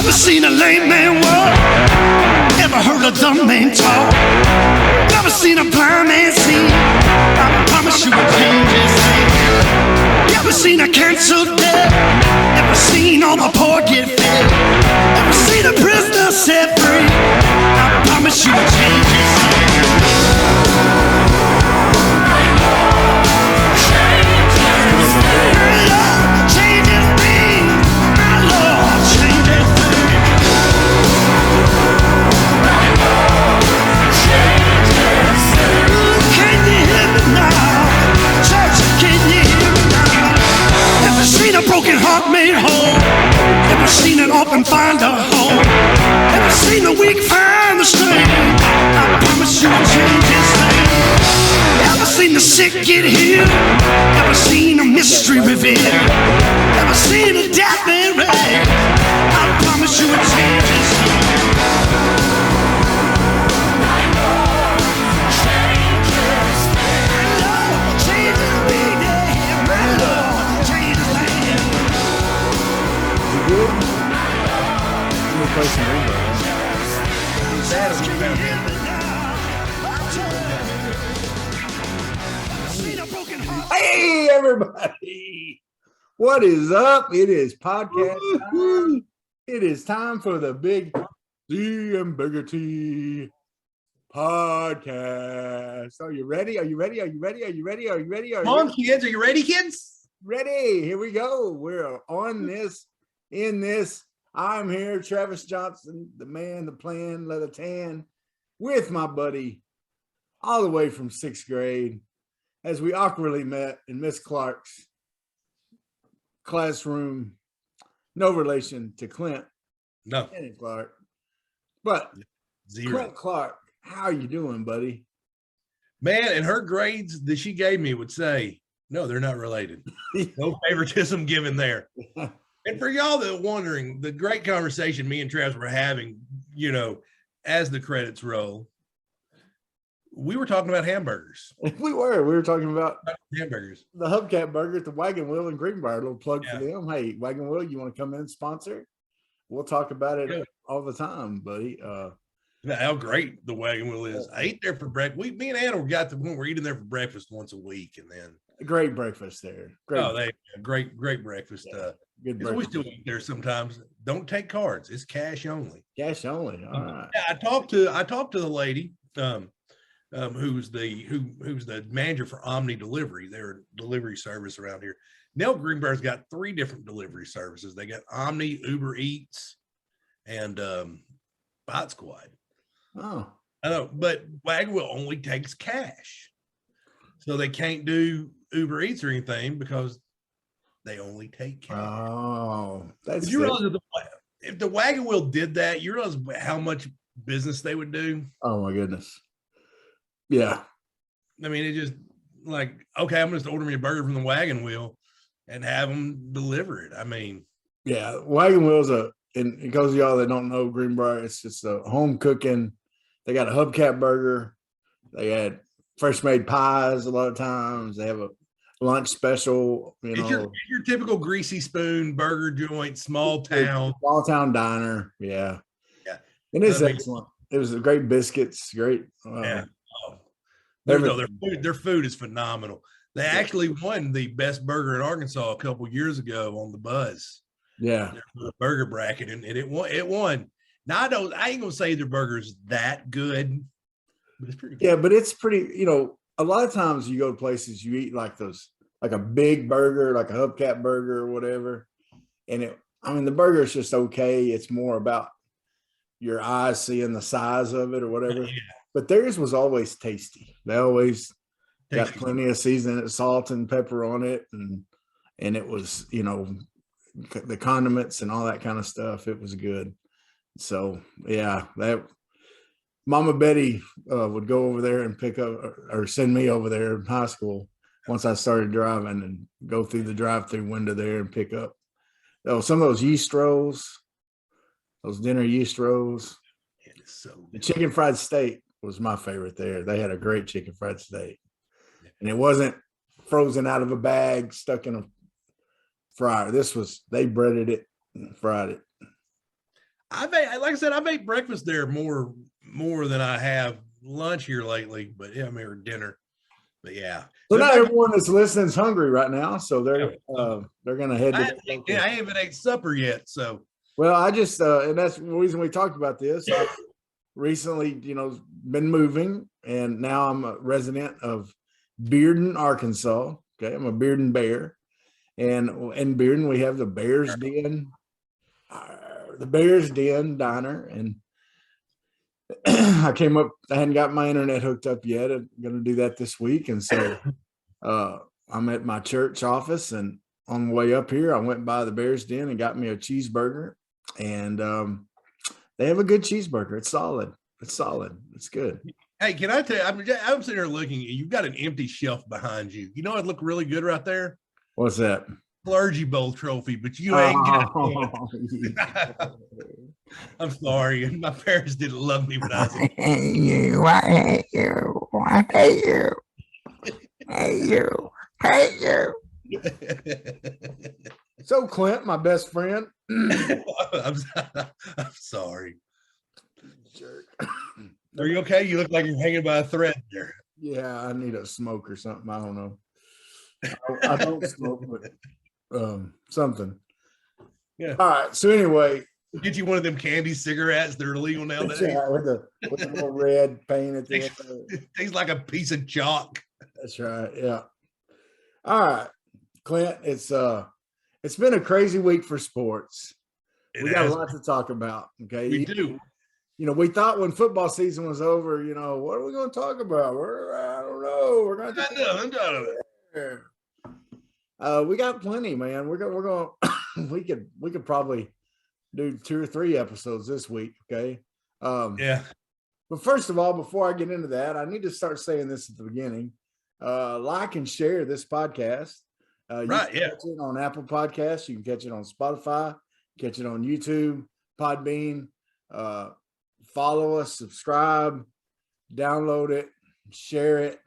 Never seen a lame man walk, never heard a dumb man talk, never seen a blind man see. I promise you will change his name. Never seen a canceled debt, never seen all the poor get fed, never seen a prisoner set free. I promise you will change his name. Broken heart made whole. Never seen an orphan find a home. Never seen the weak find the strength. I promise you will change his name. Never seen the sick get healed. Never seen a mystery revealed. Never seen a death man raised. I promise you will change his name. Good. Let me play some reverb. Hey everybody! What is up? It is podcast time. It is time for the Big D and Bigger T podcast. Are you ready? Are you ready? Are you ready? Are you ready? Are you ready? Come on, kids. Are you ready, kids? Ready. Here we go. We're on this. In this, I'm here, Travis Johnson, the man, the plan, leather tan, with my buddy, all the way from 6th grade, as we awkwardly met in Miss Clark's classroom. No relation to Clint. No. And Clark. But Zero. Clint Clark, how are you doing, buddy? Man, and her grades that she gave me would say, no, they're not related. No favoritism given there. And for y'all that are wondering, the great conversation me and Travis were having, you know, as the credits roll, we were talking about hamburgers. We were talking about hamburgers. The Hubcap Burger at the Wagon Wheel in Greenbrier. A little plug Yeah. for them. Hey, Wagon Wheel, you want to come in and sponsor? We'll talk about it Yeah. all the time, buddy. How great the Wagon Wheel is. I ate there for breakfast. Me and Anna got to the point we're eating there for breakfast once a week, and then Great breakfast there. Great, great breakfast. Yeah. Good We breakfast. still eat there sometimes. Don't take cards. It's cash only. Cash only. All right. Yeah, I talked to the lady who's the manager for Omni Delivery. They're a delivery service around here. Nell Greenbrier's got 3 different delivery services. They got Omni, Uber Eats, and Bot Squad. Oh. I know, but Wagon Wheel only takes cash, so they can't do Uber Eats or anything because they only take cash. Oh, that's Did you realize that if the Wagon Wheel did that, you realize how much business they would do? Oh my goodness. Yeah. I mean, it just like, okay, I'm just order me a burger from the Wagon Wheel and have them deliver it. I mean, Yeah. Wagon Wheel's and it goes to y'all that don't know Greenbrier, it's just a home cooking. They got a hubcap burger. They had fresh made pies a lot of times. They have a lunch special, it's your typical greasy spoon burger joint, small town diner. Yeah. Yeah. And it's excellent. It was great biscuits, great. Yeah. Their food is phenomenal. They actually won the best burger in Arkansas a couple years ago on the Buzz. Yeah. The burger bracket, and it won. Now I ain't gonna say their burger's that good, but it's pretty good. Yeah, but it's pretty, a lot of times you go to places, you eat like a big burger, like a hubcap burger or whatever. And the burger is just okay. It's more about your eyes seeing the size of it or whatever. Yeah. But theirs was always tasty. They always got plenty of seasoning, salt and pepper on it. And it was, the condiments and all that kind of stuff. It was good. So yeah, that Mama Betty would go over there and pick up or send me over there in high school once I started driving and go through the drive-through window there and pick up some of those yeast rolls, those dinner yeast rolls. The chicken fried steak was my favorite there. They had a great chicken fried steak. And it wasn't frozen out of a bag, stuck in a fryer. They breaded it and fried it. like I said, I've ate breakfast there more than I have lunch here lately, but yeah, I mean, or dinner. But yeah. So not everyone that's listening is hungry right now, so they're going to head to. I haven't ate supper yet, so. Well, I just and that's the reason we talked about this. I recently, been moving, and now I'm a resident of Bearden, Arkansas. Okay, I'm a Bearden Bear, and in Bearden we have the Bears Den Diner, and I hadn't got my internet hooked up yet. I'm going to do that this week. And so I'm at my church office, and on the way up here, I went by the Bears Den and got me a cheeseburger, and they have a good cheeseburger. It's solid. It's good. Hey, can I tell you, I'm sitting here looking, you've got an empty shelf behind you. You know, it'd look really good right there. What's that? Clergy Bowl trophy, but you ain't got it. I'm sorry. My parents didn't love me when I was a kid. I hate you. So Clint, my best friend. I'm sorry. Jerk. Are you okay? You look like you're hanging by a thread there. Yeah, I need a smoke or something. I don't know. I don't smoke, but something. Yeah. All right. So anyway, get you one of them candy cigarettes. They're illegal nowadays. Yeah, with the little red paint at the end. It tastes like a piece of chalk. That's right. Yeah. All right, Clint. It's been a crazy week for sports. We got a lot to talk about. Okay. We do. We thought when football season was over, what are we going to talk about? I don't know. We're going to. We got plenty, man. We're going. we could probably do 2 or 3 episodes this week. Okay. Yeah. But first of all, before I get into that, I need to start saying this at the beginning. Like and share this podcast. Right. Yeah. Catch it on Apple Podcasts. You can catch it on Spotify. Catch it on YouTube, Podbean. Follow us, subscribe, download it, share it.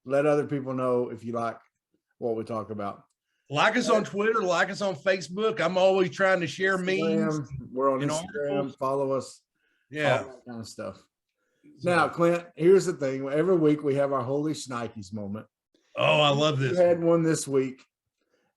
Let other people know if you like what we talk about. Like us on Twitter, like us on Facebook. I'm always trying to share memes. We're on Instagram. Follow us. Yeah. All that kind of stuff. Now, Clint, here's the thing. Every week we have our Holy Shnikes moment. Oh, I love this. You had one this week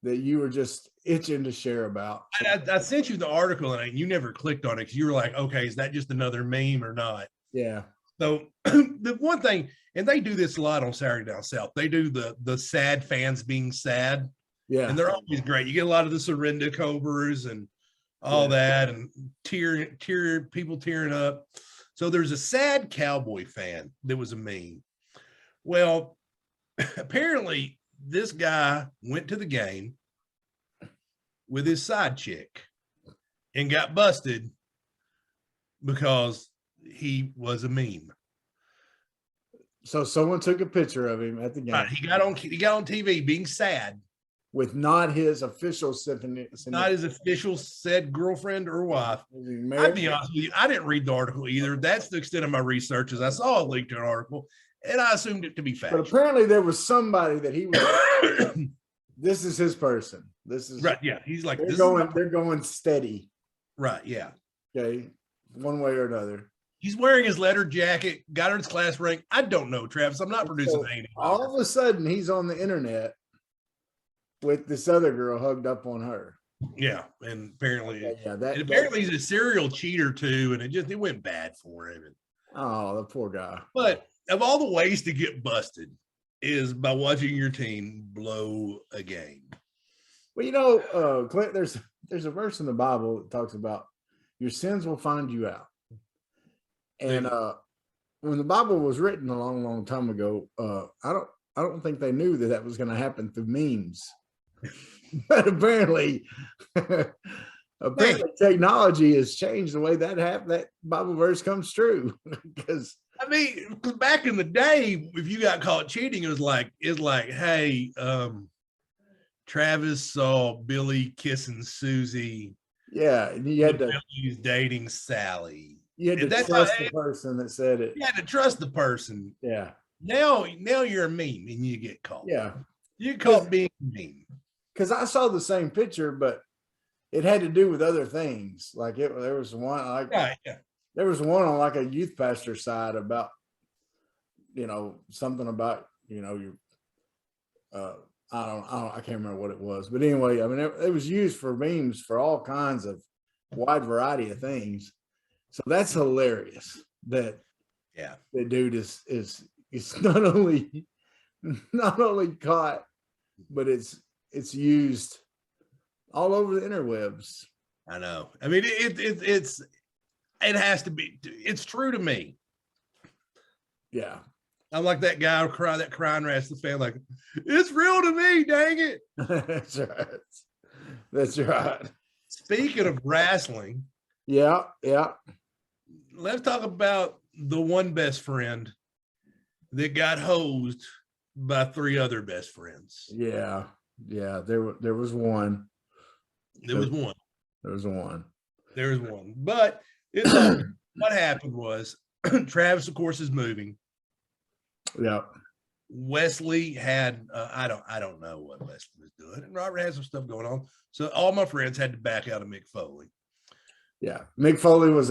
that you were just itching to share about. I sent you the article and you never clicked on it because you were like, okay, is that just another meme or not? Yeah. So the one thing, and they do this a lot on Saturday Down South, they do the sad fans being sad. Yeah. And they're always great. You get a lot of the Surrender Cobras and all that, and people tearing up. So there's a sad cowboy fan that was a meme. Well, apparently this guy went to the game with his side chick and got busted because he was a meme. So someone took a picture of him at the game. Right, he got on TV being sad with not his official not his official said girlfriend or wife. I'd be honest with you, I didn't read the article either. That's the extent of my research. As I saw a link to an article, and I assumed it to be fact. But apparently, there was somebody that he was. This is his person. This is right. Yeah, he's like they're going steady. Right. Yeah. Okay, one way or another. He's wearing his leather jacket, got his class rank. I don't know, Travis. I'm not producing anything. All of a sudden, he's on the internet with this other girl hugged up on her. Yeah, and apparently, apparently he's a serial cheater too, and it went bad for him. Oh, the poor guy. But of all the ways to get busted is by watching your team blow a game. Well, Clint, there's a verse in the Bible that talks about your sins will find you out. And when the Bible was written a long, long time ago, I don't think they knew that was going to happen through memes. But apparently technology has changed the way that Bible verse comes true. Because back in the day, if you got caught cheating, it was like, hey, Travis saw Billy kissing Susie. Yeah, you had to. Billy's dating Sally. You had to trust the person that said it. You had to trust the person. Yeah. Now you're a meme and you get caught. Yeah. You get caught being a meme. Because I saw the same picture, but it had to do with other things. Like there was one like yeah. there was one on like a youth pastor side about, something about, your I can't remember what it was, but anyway, I mean, it was used for memes for all kinds of wide variety of things. So that's hilarious that the dude is not only caught, but it's used all over the interwebs. I know. I mean, it has to be. It's true to me. Yeah. I'm like that guy that crying wrestling fan, like, it's real to me, dang it. That's right. That's right. Speaking of wrestling. Yeah. Let's talk about the one best friend that got hosed by 3 other best friends. Yeah. There was one. There was one. But it's all good. What happened was Travis, of course, is moving. Yeah. Wesley had I don't know what Wesley was doing, and Robert had some stuff going on. So all my friends had to back out of Mick Foley. Yeah. Mick Foley was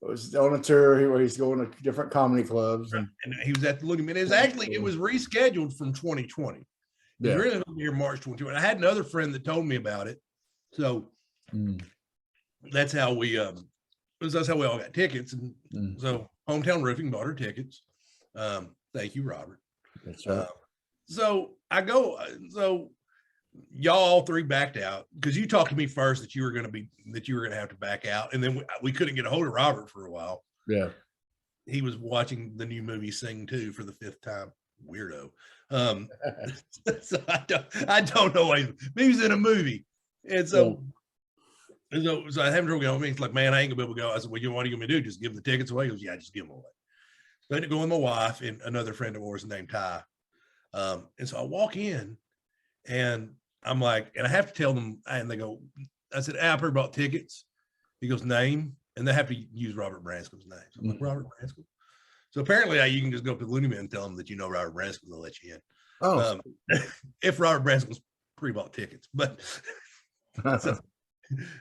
was on a tour where he's going to different comedy clubs, and he was at the Looking Man. It was rescheduled from 2020. Yeah. Really going to be here March 2020. I had another friend that told me about it. So that's how we all got tickets. And so Hometown Roofing bought her tickets. Thank you, Robert. That's right. So y'all all 3 backed out because you talked to me first that you were going to have to back out, and then we couldn't get a hold of Robert for a while. Yeah, he was watching the new movie Sing 2 for the 5th time. Weirdo. So I don't know why he's in a movie, and so I haven't trouble going. He's like, man, I ain't gonna be able to go. I said, well, what are you gonna do? Just give the tickets away? He goes, yeah, just give them away. So I had to go with my wife and another friend of ours named Ty. And so I walk in and I'm like, and I have to tell them, and they go, I said, I bought tickets. He goes, name, and they have to use Robert Branscom's name. So I'm like, Robert Branscombe. So apparently you can just go up to the Looney Man and tell them that you know Robert Branscombe, they'll let you in. Oh, if Robert Branscome's pre-bought tickets, but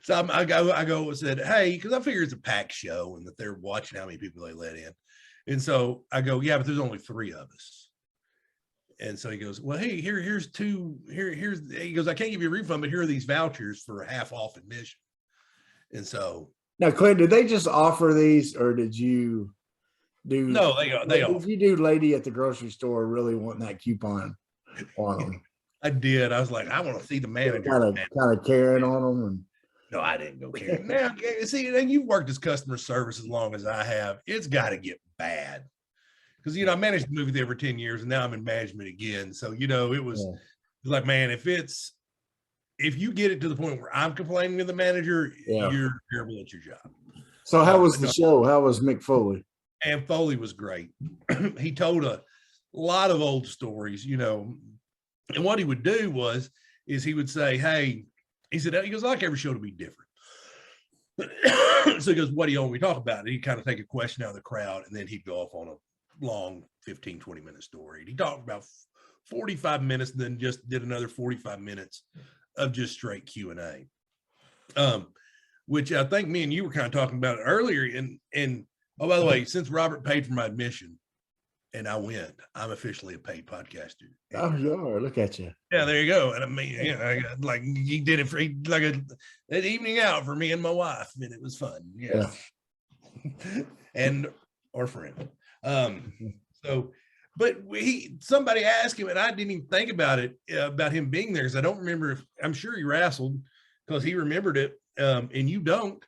so I go and said, hey, because I figure it's a packed show and that they're watching how many people they let in. And so I go, yeah, but there's only 3 of us. And so he goes, well, hey, here's 2. He goes, I can't give you a refund, but here are these vouchers for half off admission. And so now, Clint, did they just offer these, or did you do? No, they did you do lady at the grocery store really wanting that coupon on them? I did. I was like, I want to see the manager. Kind of caring on them. And no, I didn't go caring. Now, see, you've worked as customer service as long as I have. It's got to get bad. Because, I managed the movie there for 10 years, and now I'm in management again. So, it was like, man, if you get it to the point where I'm complaining to the manager, you're terrible at your job. So how was the show? How was Mick Foley? And Foley was great. He told a lot of old stories, and what he would do is he would say, hey, he goes, I like every show to be different. So he goes, what do you want me to talk about? And he'd kind of take a question out of the crowd, and then he'd go off on a long 15, 20-minute story. He talked about 45 minutes and then just did another 45 minutes of just straight Q&A, which I think me and you were kind of talking about earlier. And oh, by the way, since Robert paid for my admission and I went, I'm officially a paid podcaster. Oh, sure. Look at you. Yeah, there you go. And I mean, like he did it for like an evening out for me and my wife, and it was fun. Yeah. And our friend. So, but somebody asked him, and I didn't even think about it, about him being there, because I don't remember I'm sure he wrestled because he remembered it. And you don't,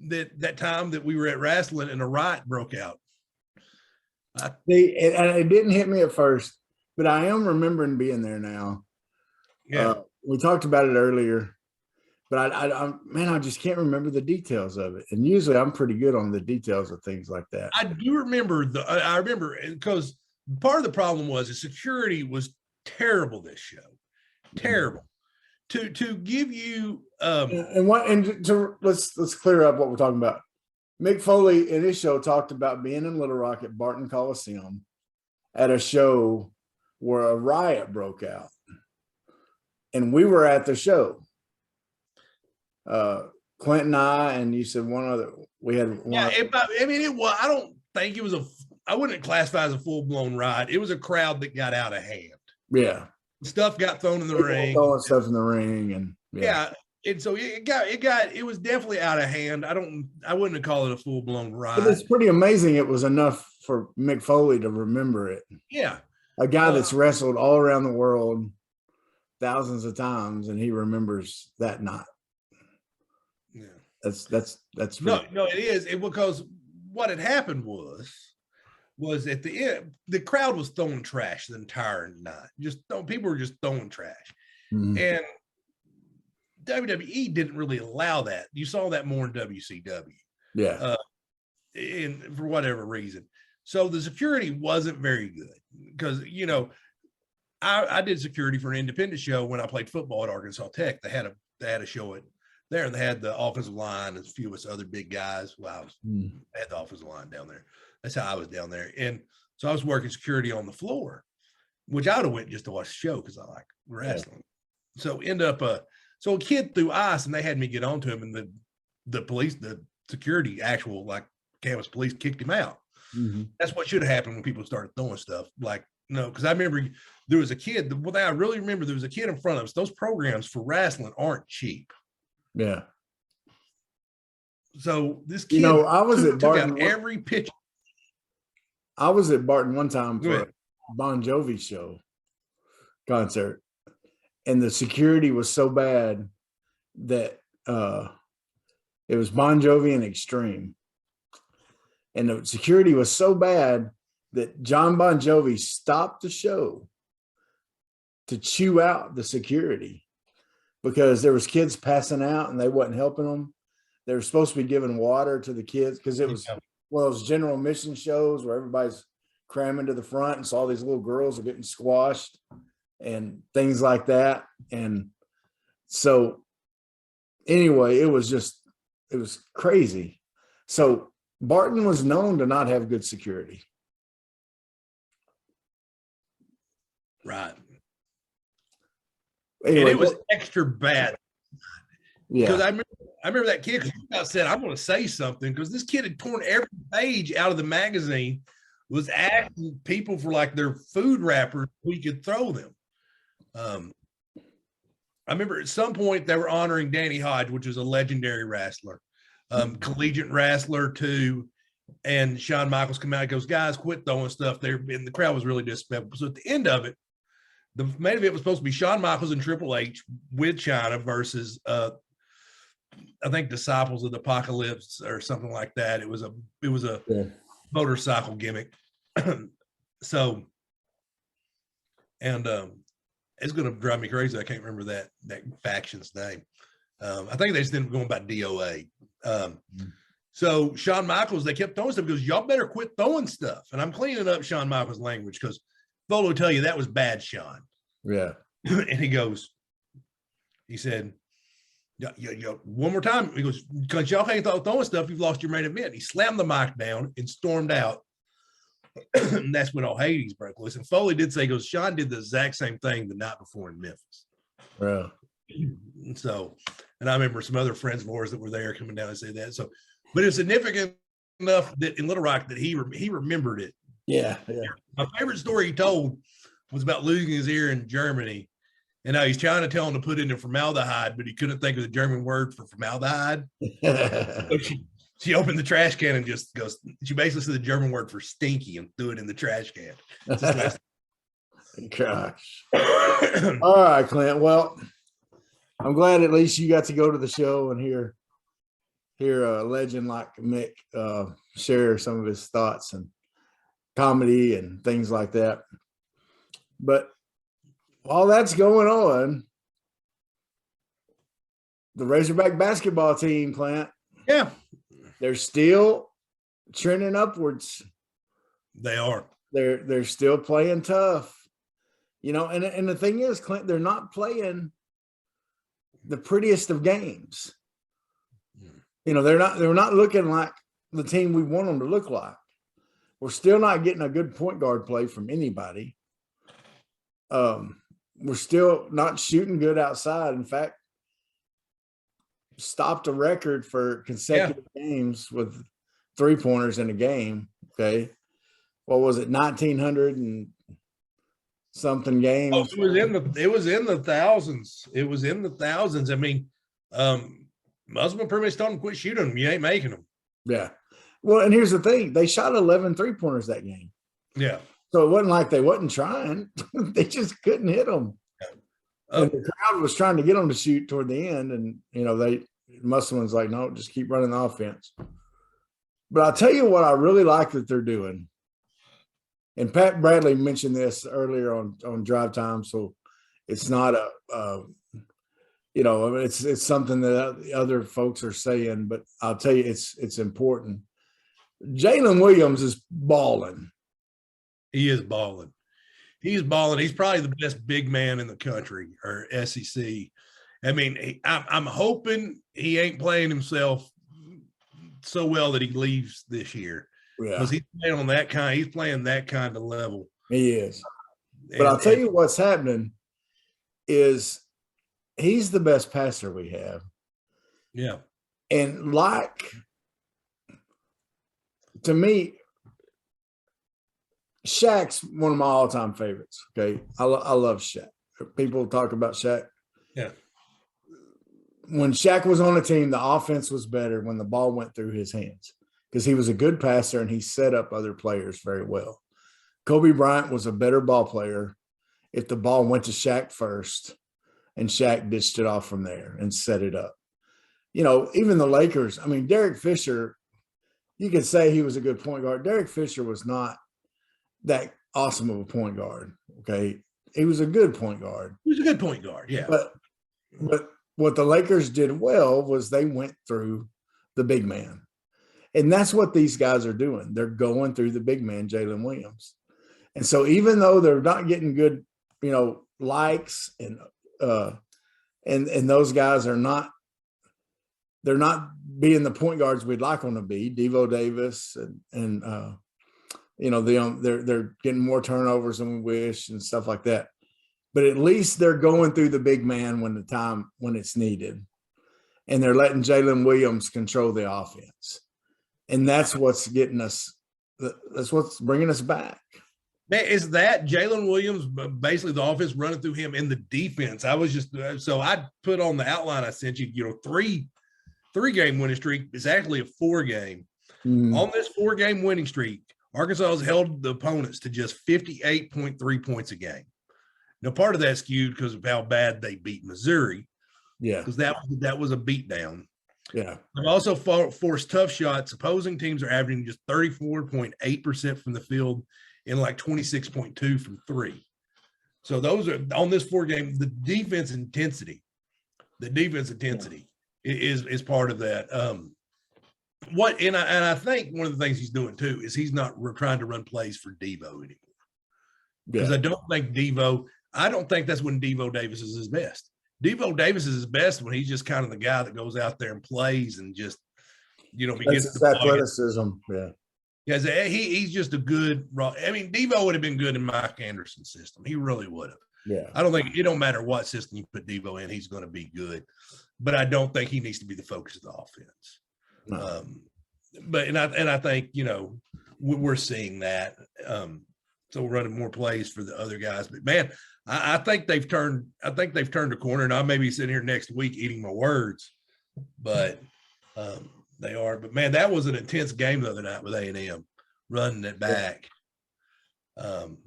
that time that we were at wrestling and a riot broke out. It didn't hit me at first, but I am remembering being there now. Yeah. We talked about it earlier, but I just can't remember the details of it. And usually I'm pretty good on the details of things like that. I do remember I remember because part of the problem was the security was terrible this show. Terrible. To give you let's clear up what we're talking about. Mick Foley in his show talked about being in Little Rock at Barton Coliseum at a show where a riot broke out, and we were at the show. Clint and I, and you said one other. We had one. Yeah, it was. I don't think it was I wouldn't classify as a full blown riot. It was a crowd that got out of hand. Yeah, stuff got thrown in the People ring. throwing stuff in the ring, and yeah. And so it was definitely out of hand. I wouldn't call it a full blown riot. But it's pretty amazing. It was enough for Mick Foley to remember it. Yeah, a guy that's wrestled all around the world thousands of times, and he remembers that night. Yeah, that's no, it is because what had happened was at the end, the crowd was throwing trash the entire night. People were just throwing trash, and WWE didn't really allow that. You saw that more in WCW. Yeah, and for whatever reason, so the security wasn't very good because I did security for an independent show when I played football at Arkansas Tech. They had a show at there, and they had the offensive line and a few of us other big guys. Well, I had the offensive line down there. That's how I was down there. And so I was working security on the floor, which I would have went just to watch the show because I like wrestling. Yeah. So so a kid threw ice, and they had me get onto him, and the police, the security, actual like campus police kicked him out. That's what should have happened when people started throwing stuff. Like, no, because I remember there was a kid. What I really remember, there was a kid in front of us. Those programs for wrestling aren't cheap. Yeah. So this kid, I was at Barton took out every pitch. I was at Barton one time for a Bon Jovi show concert, and the security was so bad that it was Bon Jovi and Extreme, and the security was so bad that John Bon Jovi stopped the show to chew out the security because there was kids passing out and they wasn't helping them. They were supposed to be giving water to the kids because it was one of those general mission shows where everybody's cramming to the front, and so all these little girls are getting squashed and things like that. And so anyway, it was crazy. So Barton was known to not have good security. Right. Anyway, and it was extra bad. Yeah. Because I remember that kid said, I'm going to say something, because this kid had torn every page out of the magazine, was asking people for like their food wrappers we could throw them. I remember at some point they were honoring Danny Hodge, which was a legendary wrestler, collegiate wrestler too. And Shawn Michaels come out and goes, guys, quit throwing stuff there. And the crowd was really disrespectful. So at the end of it, the main event was supposed to be Shawn Michaels and Triple H with Chyna versus I think Disciples of the Apocalypse or something like that. It was a motorcycle gimmick. So, and it's going to drive me crazy. I can't remember that faction's name. I think they just ended up going by DOA. So Shawn Michaels, they kept throwing stuff because y'all better quit throwing stuff. And I'm cleaning up Shawn Michaels' language because Volo will tell you that was bad, Shawn. Yeah. And he said, one more time. He goes, because y'all ain't throwing stuff, you've lost your main event. He slammed the mic down and stormed out. And that's when all Hades broke loose. And Foley did say, he goes, Shawn did the exact same thing the night before in Memphis. Yeah. So, and I remember some other friends of ours that were there coming down and say that. So, but it's significant enough that in Little Rock that he remembered it. Yeah. Yeah. My favorite story he told was about losing his ear in Germany. And now he's trying to tell him to put in a formaldehyde, but he couldn't think of the German word for formaldehyde. So she opened the trash can and just goes, she basically said the German word for stinky and threw it in the trash can. Gosh. All right, Clint. Well, I'm glad at least you got to go to the show and hear a legend like Mick share some of his thoughts and comedy and things like that. But while that's going on, the Razorback basketball team, Clint, they're still trending upwards. They are. They're still playing tough, and the thing is, Clint, they're not playing the prettiest of games. They're not looking like the team we want them to look like. We're still not getting a good point guard play from anybody. We're still not shooting good outside. In fact, stopped a record for consecutive games with 3-pointers in a game. Okay. What was it? 1900 and something games. It was in the thousands. It was in the thousands. I mean, Muslim pretty much told him quit shooting them. You ain't making them. Yeah. Well, and here's the thing. They shot 11 3-pointers that game. Yeah. So it wasn't like they wasn't trying. They just couldn't hit them. And the crowd was trying to get them to shoot toward the end. And, Muslim's like, no, just keep running the offense. But I'll tell you what I really like that they're doing. And Pat Bradley mentioned this earlier on Drive Time. So it's not it's something that other folks are saying, but I'll tell you, it's important. Jalen Williams is balling. He is balling. He's balling. He's probably the best big man in the country or SEC. I mean, I'm hoping he ain't playing himself so well that he leaves this year. Yeah, because he's playing that kind of level. He is. But I'll tell you what's happening is he's the best passer we have. Yeah. And to me, Shaq's one of my all-time favorites. Okay. I love Shaq. People talk about Shaq. Yeah. When Shaq was on the team, the offense was better when the ball went through his hands because he was a good passer and he set up other players very well. Kobe Bryant was a better ball player if the ball went to Shaq first and Shaq dished it off from there and set it up. Even the Lakers, Derek Fisher, you could say he was a good point guard. Derek Fisher was not that awesome of a point guard, okay? He was a good point guard. He was a good point guard, yeah. But what the Lakers did well was they went through the big man. And that's what these guys are doing. They're going through the big man, Jalen Williams. And so even though they're not getting good, likes and those guys are not, they're not being the point guards we'd like them to be, Devo Davis and they're getting more turnovers than we wish and stuff like that. But at least they're going through the big man when it's needed. And they're letting Jalen Williams control the offense. And that's what's getting us, that's what's bringing us back. Man, is that Jalen Williams, basically the offense running through him in the defense? I was just, so I put on the outline I sent you, three-game winning streak is actually a 4-game. On this 4-game winning streak, Arkansas has held the opponents to just 58.3 points a game. Now, part of that's skewed because of how bad they beat Missouri. Yeah. Because that was a beatdown. Yeah. They've also forced tough shots. Opposing teams are averaging just 34.8% from the field and like 26.2 from 3. So those are on this 4-game, the defense intensity is part of that. I think one of the things he's doing too is he's not trying to run plays for Devo anymore. Because I don't think that's when Devo Davis is his best. Devo Davis is his best when he's just kind of the guy that goes out there and plays and just, gets the athleticism. Yeah. Yeah, he's just a good raw. Devo would have been good in Mike Anderson's system. He really would have. Yeah. I don't think it don't matter what system you put Devo in, he's going to be good. But I don't think he needs to be the focus of the offense. No. I think we're seeing that. So we're running more plays for the other guys. But man, I think they've turned a corner. And I may be sitting here next week eating my words, but they are. But man, that was an intense game the other night with A&M running it back. And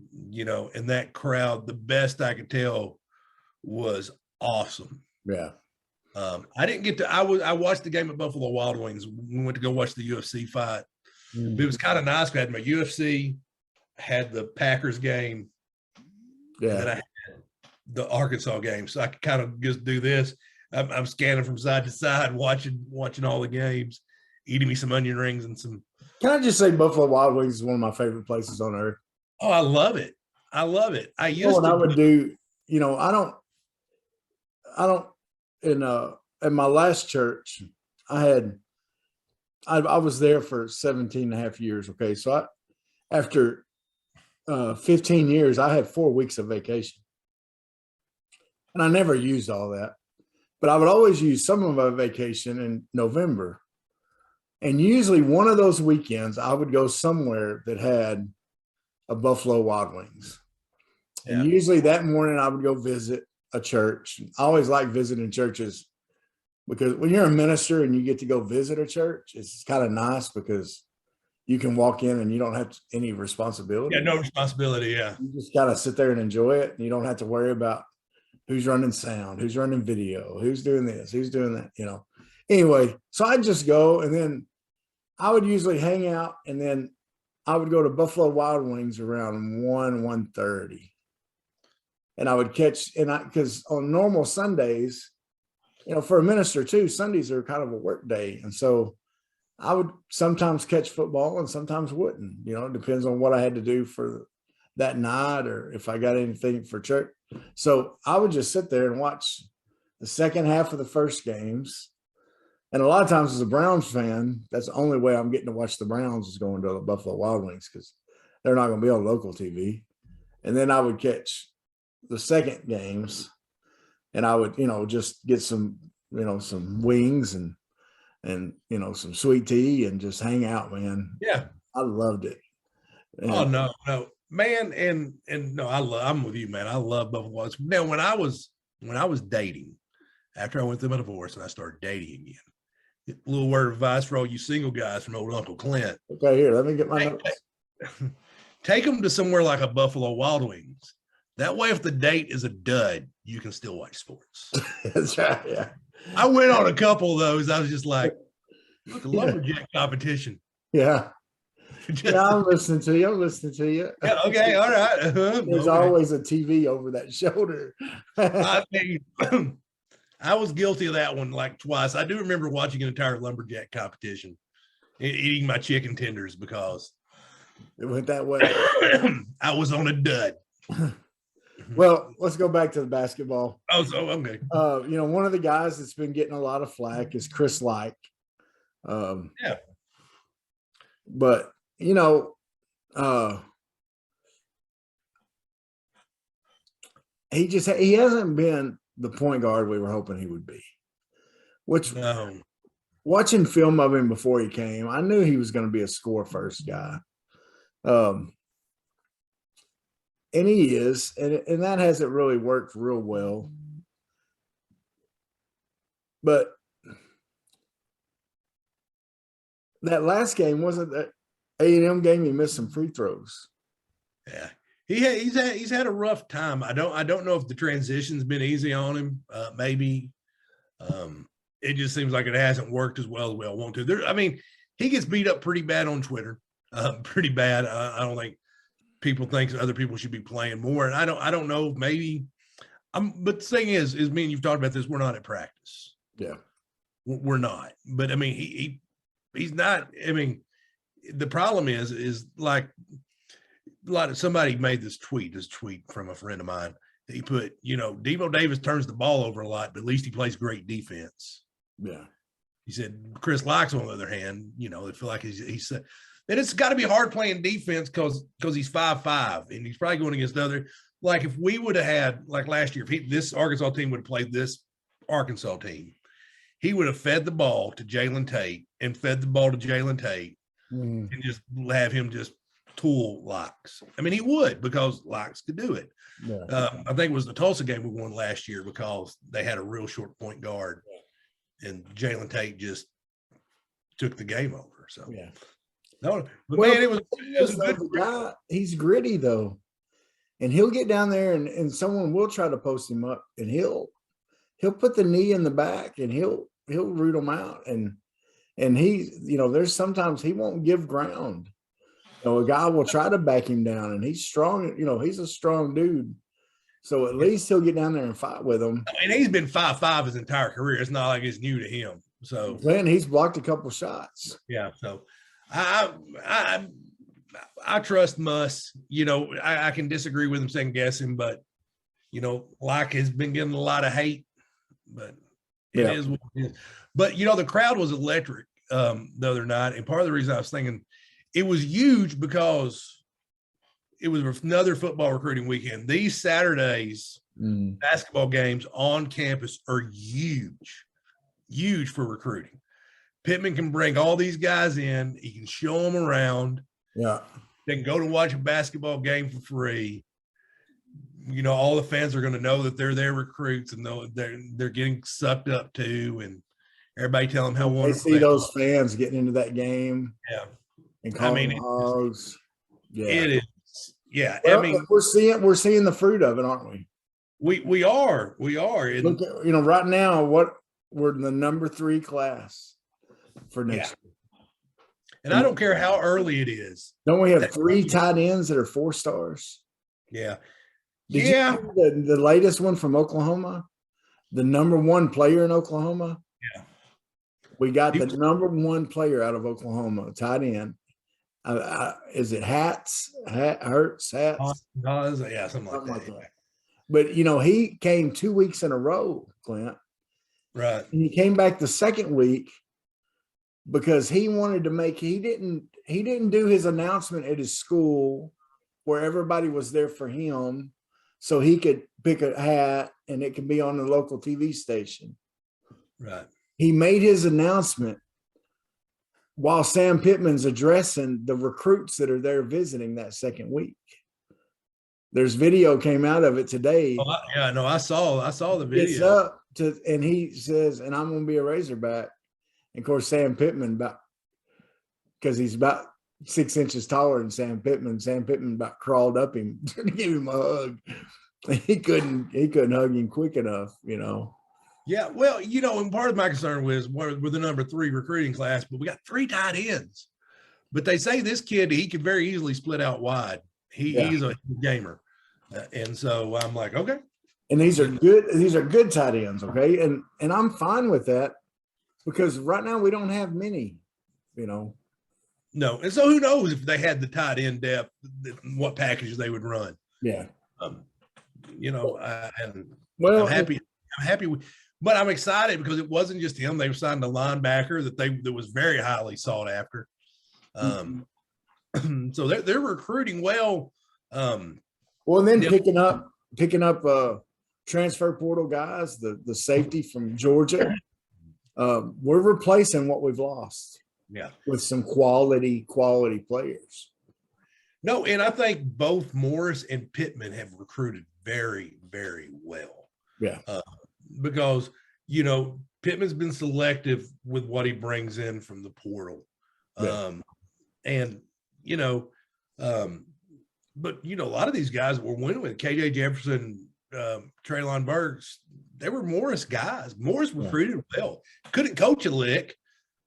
that crowd, the best I could tell, was awesome. Yeah. I didn't get to. I watched the game at Buffalo Wild Wings. We went to go watch the UFC fight. It was kind of nice. I had my UFC, had the Packers game, and then I had the Arkansas game. So I could kind of just do this. I'm scanning from side to side, watching all the games, eating me some onion rings and some. Can I just say Buffalo Wild Wings is one of my favorite places on earth? Oh, I love it. I love it. I would do. I don't. In my last church, I was there for 17 and a half years. Okay. So after 15 years, I had 4 weeks of vacation and I never used all that. but I would always use some of my vacation in November. And usually one of those weekends, I would go somewhere that had a Buffalo Wild Wings. And usually that morning I would go visit a church. I always like visiting churches because when you're a minister and you get to go visit a church, it's kind of nice because you can walk in and you don't have any responsibility. Yeah, no responsibility. Yeah. You just gotta sit there and enjoy it. And you don't have to worry about who's running sound, who's running video, who's doing this, who's doing that, you know. Anyway, so I'd just go, and then I would usually hang out, and then I would go to Buffalo Wild Wings around 1:30. And I would catch, because on normal Sundays, you know, for a minister too, Sundays are kind of a work day. And so I would sometimes catch football and sometimes wouldn't, you know, it depends on what I had to do for that night or if I got anything for church. So I would just sit there and watch the second half of the first games. And a lot of times as a Browns fan, that's the only way I'm getting to watch the Browns is going to the Buffalo Wild Wings because they're not going to be on local TV. And then I would catch the second games and I would, you know, just get some, you know, some wings and, you know, some sweet tea and just hang out, man. Yeah. I loved it. And oh, no, man. And no, I'm with you, man. I love Buffalo Wild Wings. Now, when I was dating, after I went through my divorce and I started dating again, a little word of advice for all you single guys from old Uncle Clint. Okay, here, let me get my notes. Take them to somewhere like a Buffalo Wild Wings. That way, if the date is a dud, you can still watch sports. That's right. Yeah. I went on a couple of those. I was just like, look, a lumberjack competition. Yeah. Yeah, I'm listening to you. Yeah, okay, all right. There's always a TV over that shoulder. I mean, I was guilty of that one like twice. I do remember watching an entire lumberjack competition, eating my chicken tenders because it went that way. I was on a dud. Well, let's go back to the basketball. Oh, so okay. You know, one of the guys that's been getting a lot of flack is Chris Like. Yeah. But you know, he hasn't been the point guard we were hoping he would be. Which watching film of him before he came, I knew he was going to be a score first guy. And he is, and that hasn't really worked real well. But that last game wasn't that A&M game. He missed some free throws. Yeah, he's had a rough time. I don't know if the transition's been easy on him. Maybe it just seems like it hasn't worked as well as we all want to. I mean, he gets beat up pretty bad on Twitter. Pretty bad. I don't think people think other people should be playing more. And I don't know, maybe but the thing is me and you've talked about this. We're not at practice. Yeah. We're not, but I mean, he's not, I mean, the problem is like somebody made this tweet from a friend of mine. He put, you know, Devo Davis turns the ball over a lot, but at least he plays great defense. Yeah. He said, Chris Locks, on the other hand, you know, they feel like he said, and it's got to be hard playing defense because he's 5'5", and he's probably going against other. Like if we would have had, like last year, if this Arkansas team would have played this Arkansas team, he would have fed the ball to Jalen Tate and fed the ball to Jalen Tate and just have him just tool Locks. I mean, he would because Locks could do it. Yeah. I think it was the Tulsa game we won last year because they had a real short point guard and Jalen Tate just took the game over. So, yeah. No, but well, man, it was a good guy. He's gritty though, and he'll get down there and someone will try to post him up, and he'll put the knee in the back and he'll root him out, and he, you know, there's sometimes he won't give ground. You know, a guy will try to back him down, and he's strong. You know, he's a strong dude, so at least he'll get down there and fight with him. And he's been 5'5" his entire career. It's not like it's new to him. So then he's blocked a couple shots. Yeah, so. I trust Muss. You know, I can disagree with him, second guess him, but you know, Locke has been getting a lot of hate, but it is what it is. But you know, the crowd was electric the other night, and part of the reason I was thinking it was huge because it was another football recruiting weekend. These Saturdays, basketball games on campus are huge for recruiting. Pittman can bring all these guys in. He can show them around. Yeah. They can go to watch a basketball game for free. You know, all the fans are going to know that they're their recruits and they're getting sucked up too. And everybody tell them how wonderful they see those fans getting into that game. Yeah. And calling hogs. Yeah. It is. Yeah. Well, I mean, we're seeing the fruit of it, aren't we? We are. And, look at, right now, we're the number 3 class for next year. And I don't care how early it is. Don't we have 3 tight ends that are 4 stars? Yeah. Did you see the latest one from Oklahoma? The number 1 player in Oklahoma? Yeah. We got the number 1 player out of Oklahoma, tight end. Is it Hurts? Yeah, something like that. But, he came 2 weeks in a row, Clint. Right. And he came back the second week because he wanted to he didn't do his announcement at his school where everybody was there for him so he could pick a hat and it could be on the local TV station. Right. He made his announcement while Sam Pittman's addressing the recruits that are there visiting that second week. There's video came out of it today. I saw the video. It's up and he says, and I'm going to be a Razorback. And of course, Sam Pittman, because he's about 6 inches taller than Sam Pittman about crawled up him to give him a hug. He couldn't hug him quick enough, Yeah, well, and part of my concern was we're the number 3 recruiting class, but we got 3 tight ends. But they say this kid, he could very easily split out wide. He's a gamer. And so I'm like, okay. And these are good tight ends, okay? And I'm fine with that because right now we don't have many, No. And so who knows if they had the tight end depth, what packages they would run. Yeah. I'm happy but I'm excited because it wasn't just him. They signed a linebacker that was very highly sought after. So they're recruiting well. And then picking up transfer portal guys, the safety from Georgia. We're replacing what we've lost. Yeah. With some quality players. No, and I think both Morris and Pittman have recruited very, very well. Yeah. Because, Pittman's been selective with what he brings in from the portal. Yeah. But a lot of these guys that we're winning with, KJ Jefferson, Traylon Burks, they were Morris guys. Morris recruited well. Couldn't coach a lick,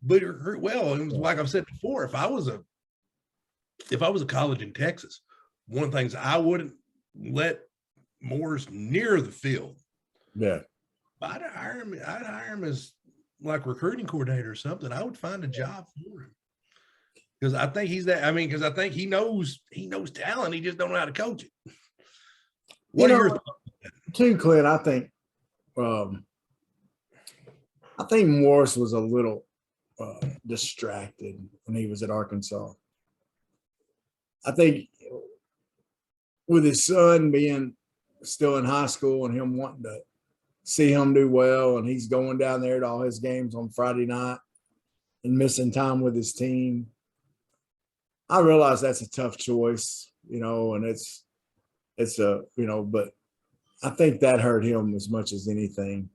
but he recruited well. And it was like I've said before, if I was a college in Texas, one of the things I wouldn't let Morris near the field. Yeah. I'd hire him as like recruiting coordinator or something. I would find a job for him. Because I think he's that. Because I think he knows talent. He just don't know how to coach it. What are your thoughts? Too, Clint, I think Morris was a little distracted when he was at Arkansas. I think with his son being still in high school and him wanting to see him do well, and he's going down there to all his games on Friday night and missing time with his team. I realize that's a tough choice, and it's but I think that hurt him as much as anything.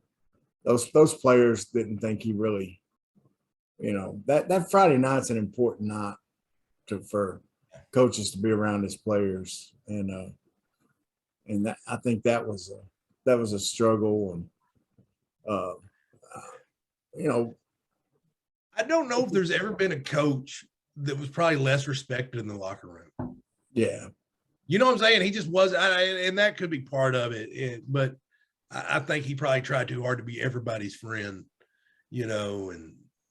Those players didn't think he really, that Friday night's an important night for coaches to be around his players, and that I think that was a struggle, and I don't know if there's ever been a coach that was probably less respected in the locker room. Yeah. You know what I'm saying? He just was, and that could be part of it. But I think he probably tried too hard to be everybody's friend,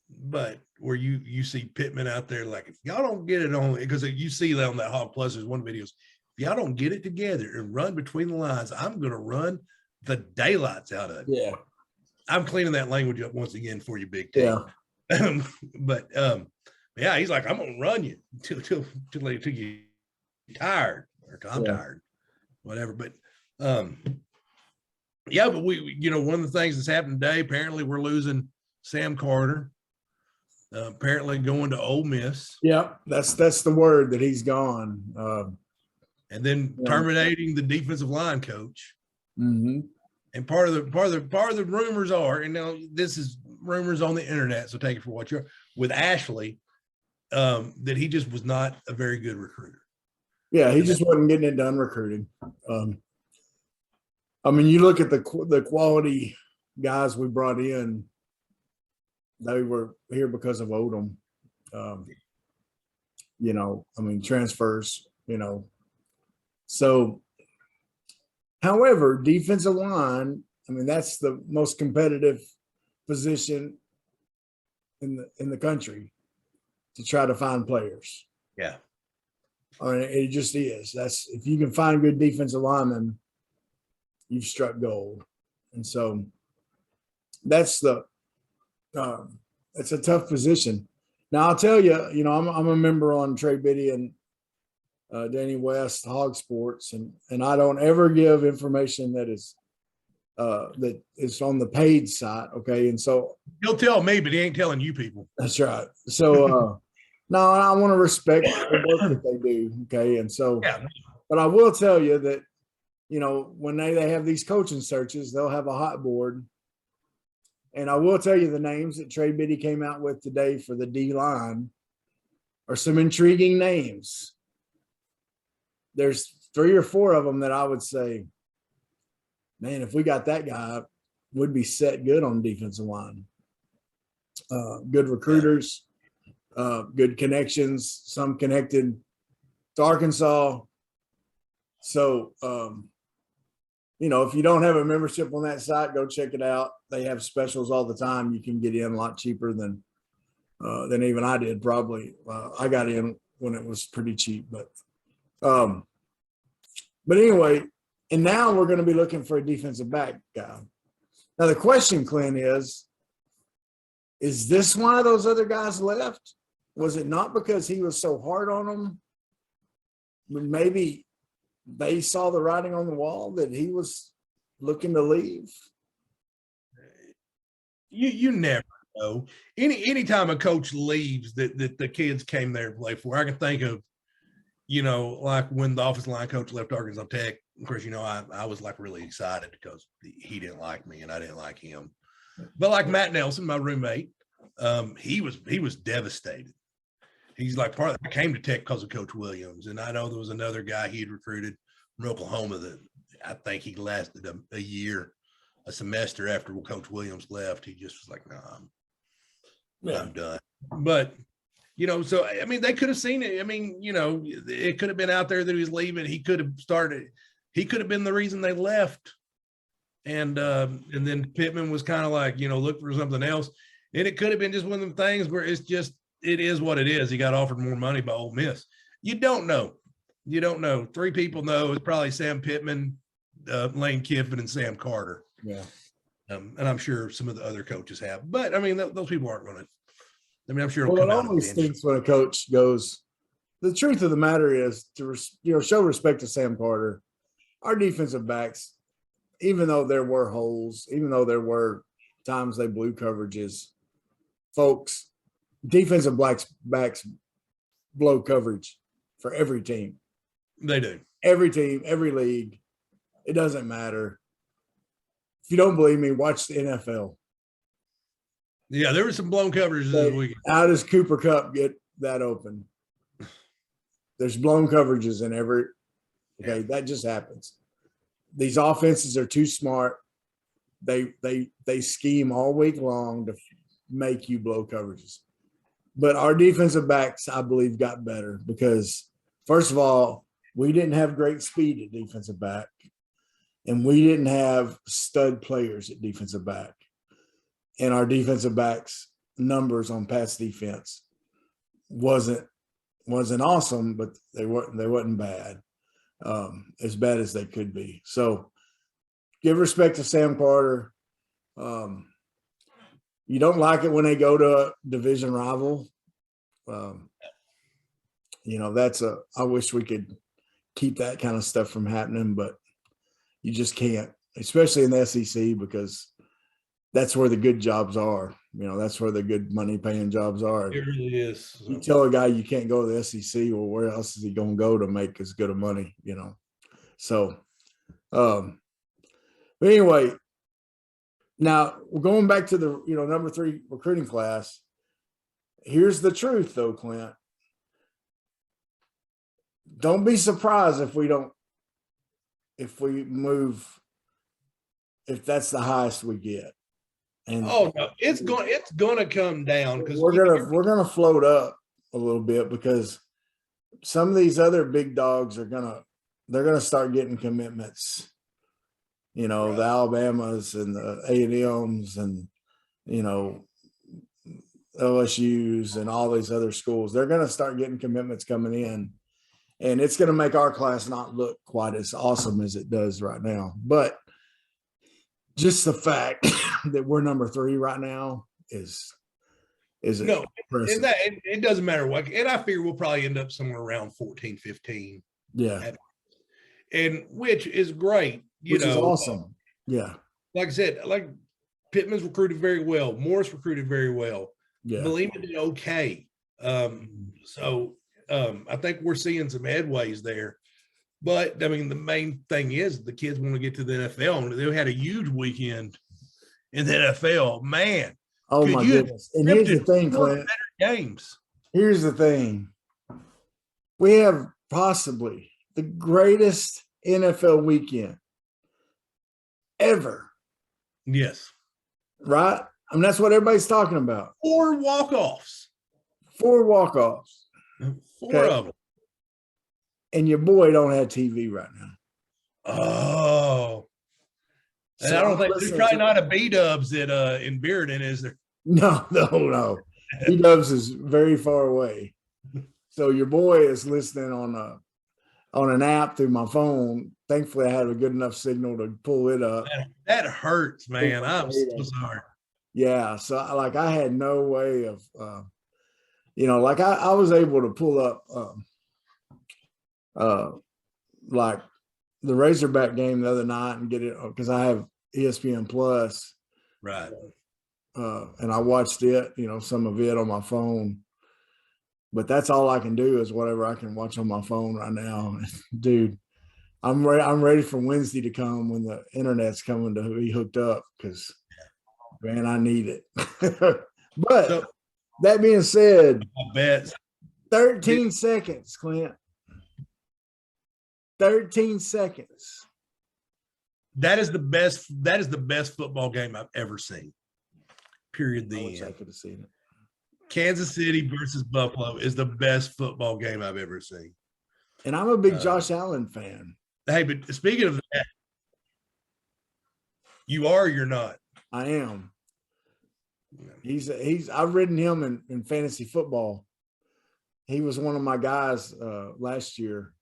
but where you see Pittman out there, like, if y'all don't get it on, because you see that on that Hog Plus, there's one videos, if y'all don't get it together and run between the lines, I'm going to run the daylights out of it. Yeah. I'm cleaning that language up once again for you, Big T. Yeah. But he's like, I'm going to run you till you tired. or I'm tired, whatever. But yeah, but we, one of the things that's happened today, apparently we're losing Sam Carter, apparently going to Ole Miss. Yeah, that's the word, that he's gone. And then terminating the defensive line coach. Mm-hmm. And part of the rumors are, and now this is rumors on the internet, so take it for what you're, with Ashley, that he just was not a very good recruiter. Yeah, he just wasn't getting it done recruiting. I mean, you look at the quality guys we brought in, they were here because of Odom. Transfers, So, however, defensive line, that's the most competitive position in the country to try to find players. Yeah. It just is. That's, if you can find good defensive linemen, you've struck gold. And so that's it's a tough position. Now I'll tell you, I'm a member on Trey Biddy and Danny West, Hog Sports, and I don't ever give information that is on the paid site. Okay. And so he'll tell me, but he ain't telling you people. That's right. So no, I want to respect the work that they do. Okay. And so, but I will tell you that, when they have these coaching searches, they'll have a hot board. And I will tell you the names that Trey Biddy came out with today for the D line are some intriguing names. There's 3 or 4 of them that I would say, man, if we got that guy, we'd be set good on defensive line. Good recruiters, good connections, some connected to Arkansas. So, if you don't have a membership on that site, go check it out. They have specials all the time. You can get in a lot cheaper than even I did. Probably I got in when it was pretty cheap, but anyway. And now we're going to be looking for a defensive back guy. Now the question, Clint, is this why those other guys left? Was it not because he was so hard on them? Maybe they saw the writing on the wall that he was looking to leave. You never know. Anytime a coach leaves that the kids came there to play for, I can think of, like when the offensive line coach left Arkansas Tech. Of course, I was like really excited because he didn't like me and I didn't like him. But like Matt Nelson, my roommate, he was devastated. He's like, I came to Tech because of Coach Williams. And I know there was another guy he had recruited from Oklahoma that I think he lasted a year, a semester after Coach Williams left. He just was like, no, I'm done. But, so, they could have seen it. It could have been out there that he was leaving. He could have been the reason they left. And then Pittman was kind of like, look for something else. And it could have been just one of them things where it is what it is. He got offered more money by Ole Miss. You don't know. 3 people know. It's probably Sam Pittman, Lane Kiffin, and Sam Carter. Yeah. And I'm sure some of the other coaches have. But, those people aren't going to. I'm sure. Well, it always stinks when a coach goes. The truth of the matter is to show respect to Sam Carter. Our defensive backs, even though there were holes, even though there were times they blew coverages, folks, defensive backs blow coverage for every team. They do. Every team, every league. It doesn't matter. If you don't believe me, watch the NFL. Yeah, there were some blown coverages this weekend. How does Cooper Kupp get that open? There's blown coverages in every. Okay, that just happens. These offenses are too smart. They scheme all week long to make you blow coverages. But our defensive backs, I believe, got better because, first of all, we didn't have great speed at defensive back, and we didn't have stud players at defensive back. And our defensive backs numbers on pass defense wasn't awesome, but they wasn't bad, as bad as they could be. So give respect to Sam Carter. You don't like it when they go to a division rival. I wish we could keep that kind of stuff from happening, but you just can't, especially in the SEC, because that's where the good jobs are. That's where the good money paying jobs are. It really is. You tell a guy you can't go to the SEC, well, where else is he going to go to make as good of money? So, but anyway, now we're going back to the, number 3 recruiting class. Here's the truth though, Clint. Don't be surprised if we move, if that's the highest we get. And no, it's going to come down, because we're gonna float up a little bit, because some of these other big dogs they're gonna start getting commitments. The Alabamas and the A&Ms and LSU's and all these other schools. They're gonna start getting commitments coming in, and it's gonna make our class not look quite as awesome as it does right now. But just the fact that we're number 3 right now is no, impressive. And it doesn't matter what. And I figure we'll probably end up somewhere around 14, 15. Yeah. And which is great. Which is awesome. Yeah. Like I said, like Pittman's recruited very well. Morris recruited very well. Yeah. Belima did okay. So I think we're seeing some headways there. But I mean, the main thing is the kids want to get to the NFL. And they had a huge weekend in the NFL. Man. Oh my goodness. And here's the thing, Clint. Games. Here's the thing. We have possibly the greatest NFL weekend ever. Yes. Right? I mean, that's what everybody's talking about. 4 walk-offs. 4 walk-offs. 4 of them. And your boy don't have TV right now. Oh. And So I don't think there's probably not a B-Dubs in Bearden, is there? No. B-Dubs is very far away. So your boy is listening on an app through my phone. Thankfully, I had a good enough signal to pull it up. That hurts, man. I'm so sorry. Yeah. So I had no way of, I was able to pull up like the Razorback game the other night and get it because I have ESPN Plus. Right. And I watched it, some of it on my phone. But that's all I can do is whatever I can watch on my phone right now. Dude, I'm ready for Wednesday to come when the internet's coming to be hooked up because, man, I need it. But that being said, I bet 13 seconds, Clint. 13 seconds. That is the best football game I've ever seen. Period. I wish I could have seen it. Kansas City versus Buffalo is the best football game I've ever seen. And I'm a big Josh Allen fan. Hey, but speaking of that, you are or you're not? I am. I've ridden him in fantasy football. He was one of my guys last year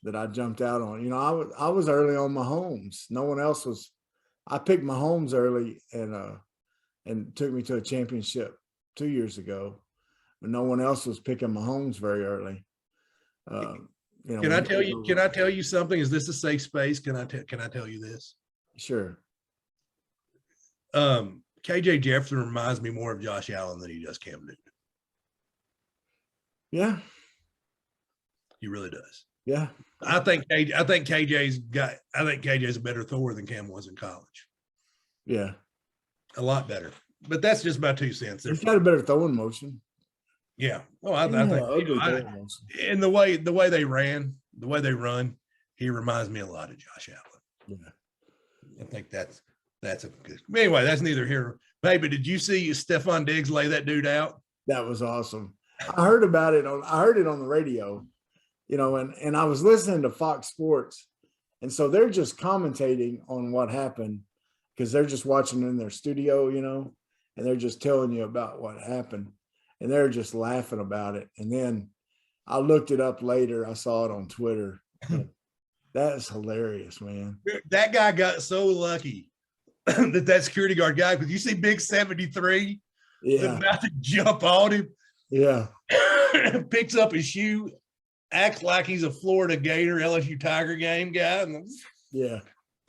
that I jumped out on. I was early on Mahomes. No one else was. I picked Mahomes early and took me to a championship 2 years ago, but no one else was picking Mahomes very early. Can I tell you something? Is this a safe space? Can I tell you this? Sure. KJ Jefferson reminds me more of Josh Allen than he does Cam Newton. Yeah. He really does. Yeah. I think KJ's a better thrower than Cam was in college. Yeah. A lot better. But that's just my 2 cents. He's got a better throwing motion. Yeah. Oh, I think and the way they run, he reminds me a lot of Josh Allen. Yeah. I think that's a good. Anyway, that's neither here. Baby, did you see Stephon Diggs lay that dude out? That was awesome. I heard about it I heard it on the radio, and I was listening to Fox Sports, and so they're just commentating on what happened because they're just watching in their studio, and they're just telling you about what happened, and they're just laughing about it. And then I looked it up later. I saw it on Twitter. That is hilarious, man. That guy got so lucky that security guard guy, because you see Big 73 about to jump on him. Yeah. Picks up his shoe acts like he's a Florida Gator, LSU Tiger game guy. And Yeah.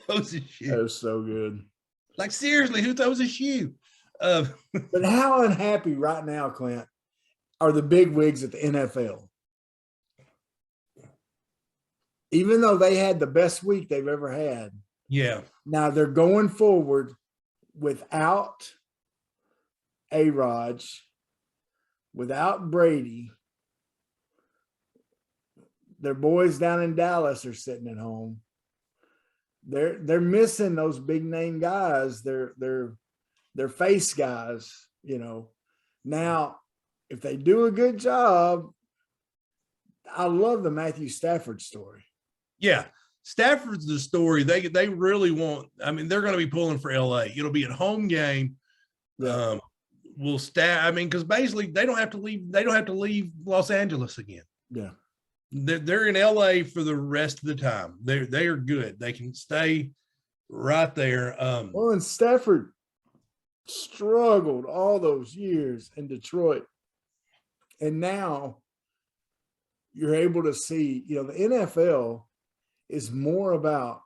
throws his shoe. That was so good. Like, seriously, who throws a shoe? But how unhappy right now, Clint, are the big wigs at the NFL? Even though they had the best week they've ever had. Yeah. Now they're going forward without A-Rod, without Brady. Their boys down in Dallas are sitting at home. They're missing those big name guys. They're face guys, you know. Now, if they do a good job, I love the Matthew Stafford story. Yeah. Stafford's the story. They really want, I mean, they're going to be pulling for LA. It'll be a home game. Yeah. Because basically they don't have to leave Los Angeles again. Yeah. They're in LA for the rest of the time. They are good. They can stay right there. Well, and Stafford struggled all those years in Detroit. And now you're able to see, you know, the NFL is more about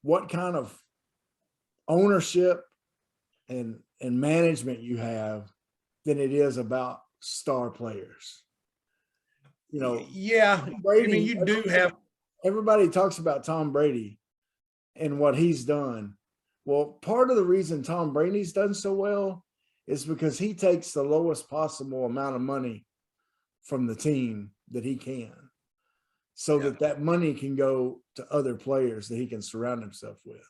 what kind of ownership and management you have than it is about star players. You know, yeah, Brady, I mean, you do have. Everybody talks about Tom Brady and what he's done. Well, part of the reason Tom Brady's done so well is because he takes the lowest possible amount of money from the team that he can, so that money can go to other players that he can surround himself with.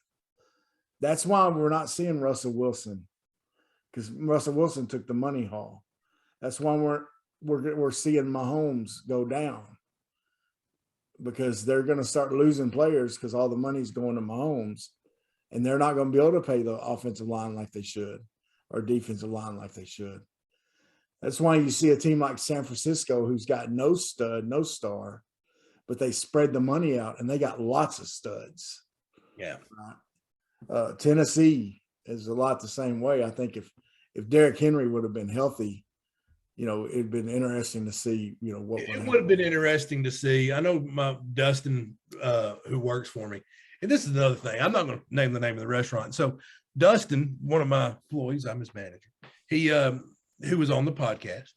That's why we're not seeing Russell Wilson, because Russell Wilson took the money haul. That's why we're seeing Mahomes go down, because they're going to start losing players because all the money's going to Mahomes, and they're not going to be able to pay the offensive line like they should, or defensive line like they should. That's why you see a team like San Francisco, who's got no stud, no star, but they spread the money out and they got lots of studs. Yeah. Tennessee is a lot the same way. I think if Derrick Henry would have been healthy, you know, it'd been interesting to see, you know, what it would have been interesting to see. I know my Dustin, who works for me, and this is another thing. I'm not going to name the name of the restaurant. So Dustin, one of my employees, I'm his manager. He, who was on the podcast,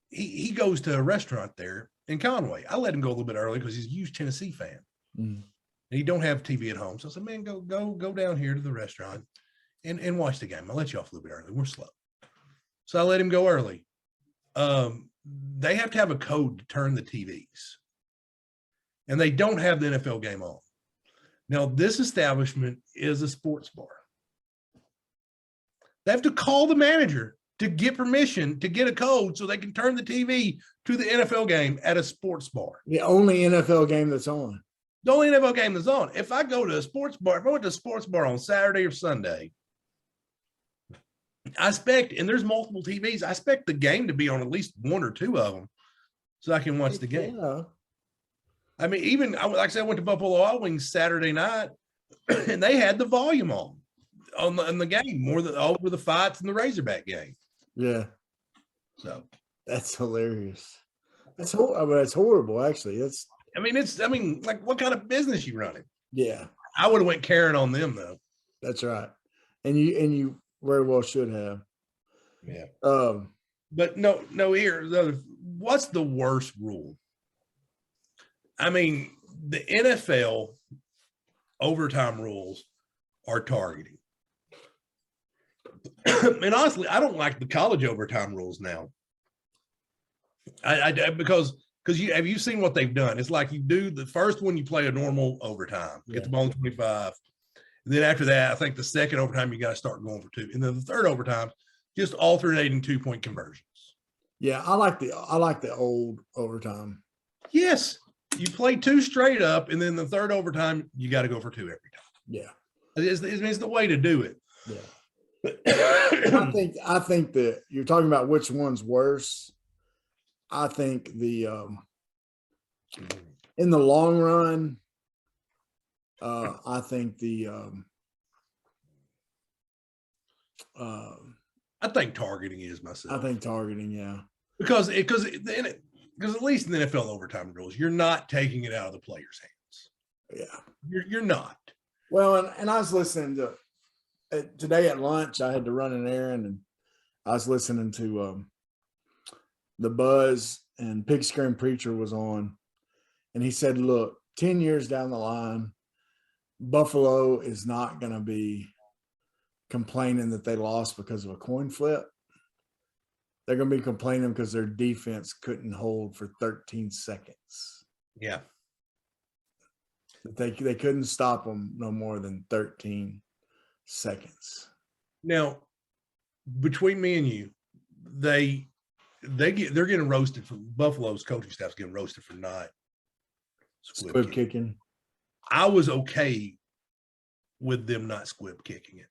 he goes to a restaurant there in Conway. I let him go a little bit early because he's a huge Tennessee fan. And he don't have TV at home. So I said, man, go down here to the restaurant and watch the game. I'll let you off a little bit early. We're slow. So I let him go early. They have to have a code to turn the TVs. And they don't have the NFL game on. Now, this establishment is a sports bar. They have to call the manager to get permission to get a code so they can turn the TV to the NFL game at a sports bar. The only NFL game that's on. The only NFL game that's on. If I go to a sports bar, if I went to a sports bar on Saturday or Sunday, I expect, and there's multiple TVs, I expect the game to be on at least one or two of them so I can watch the game. Yeah. I mean, even, like I said, I went to Buffalo Wild Wings Saturday night, and they had the volume on the game more than over the fights in the Razorback game. Yeah. So that's hilarious. That's horrible, actually. Like, what kind of business you running? Yeah. I would have went Karen on them though. That's right. And you very well should have. Yeah. But no, what's the worst rule? I mean, the NFL overtime rules are targeting. And honestly, I don't like the college overtime rules now. Because have you seen what they've done? It's like you do the first one, you play a normal overtime, get the ball in 25. And then after that, I think the second overtime, you got to start going for two. And then the third overtime, just alternating 2-point conversions. Yeah, I like the old overtime. Yes. You play two straight up, and then the third overtime, you got to go for two every time. Yeah. It's the way to do it. Yeah. I think that you're talking about which one's worse. I think in the long run, I think I think targeting is myself. I think targeting, yeah. Because because at least in the NFL overtime rules, you're not taking it out of the player's hands. Yeah. You're not. Well, and I was listening to today at lunch. I had to run an errand, and I was listening to the Buzz, and Pigskin Preacher was on, and he said, "Look, 10 years down the line, Buffalo is not going to be complaining that they lost because of a coin flip. They're going to be complaining because their defense couldn't hold for 13 seconds. Yeah, They couldn't stop them no more than 13 seconds." Now, between me and you, they're getting roasted for Buffalo's coaching staff's getting roasted for not Squib kicking. I was okay with them not squib kicking it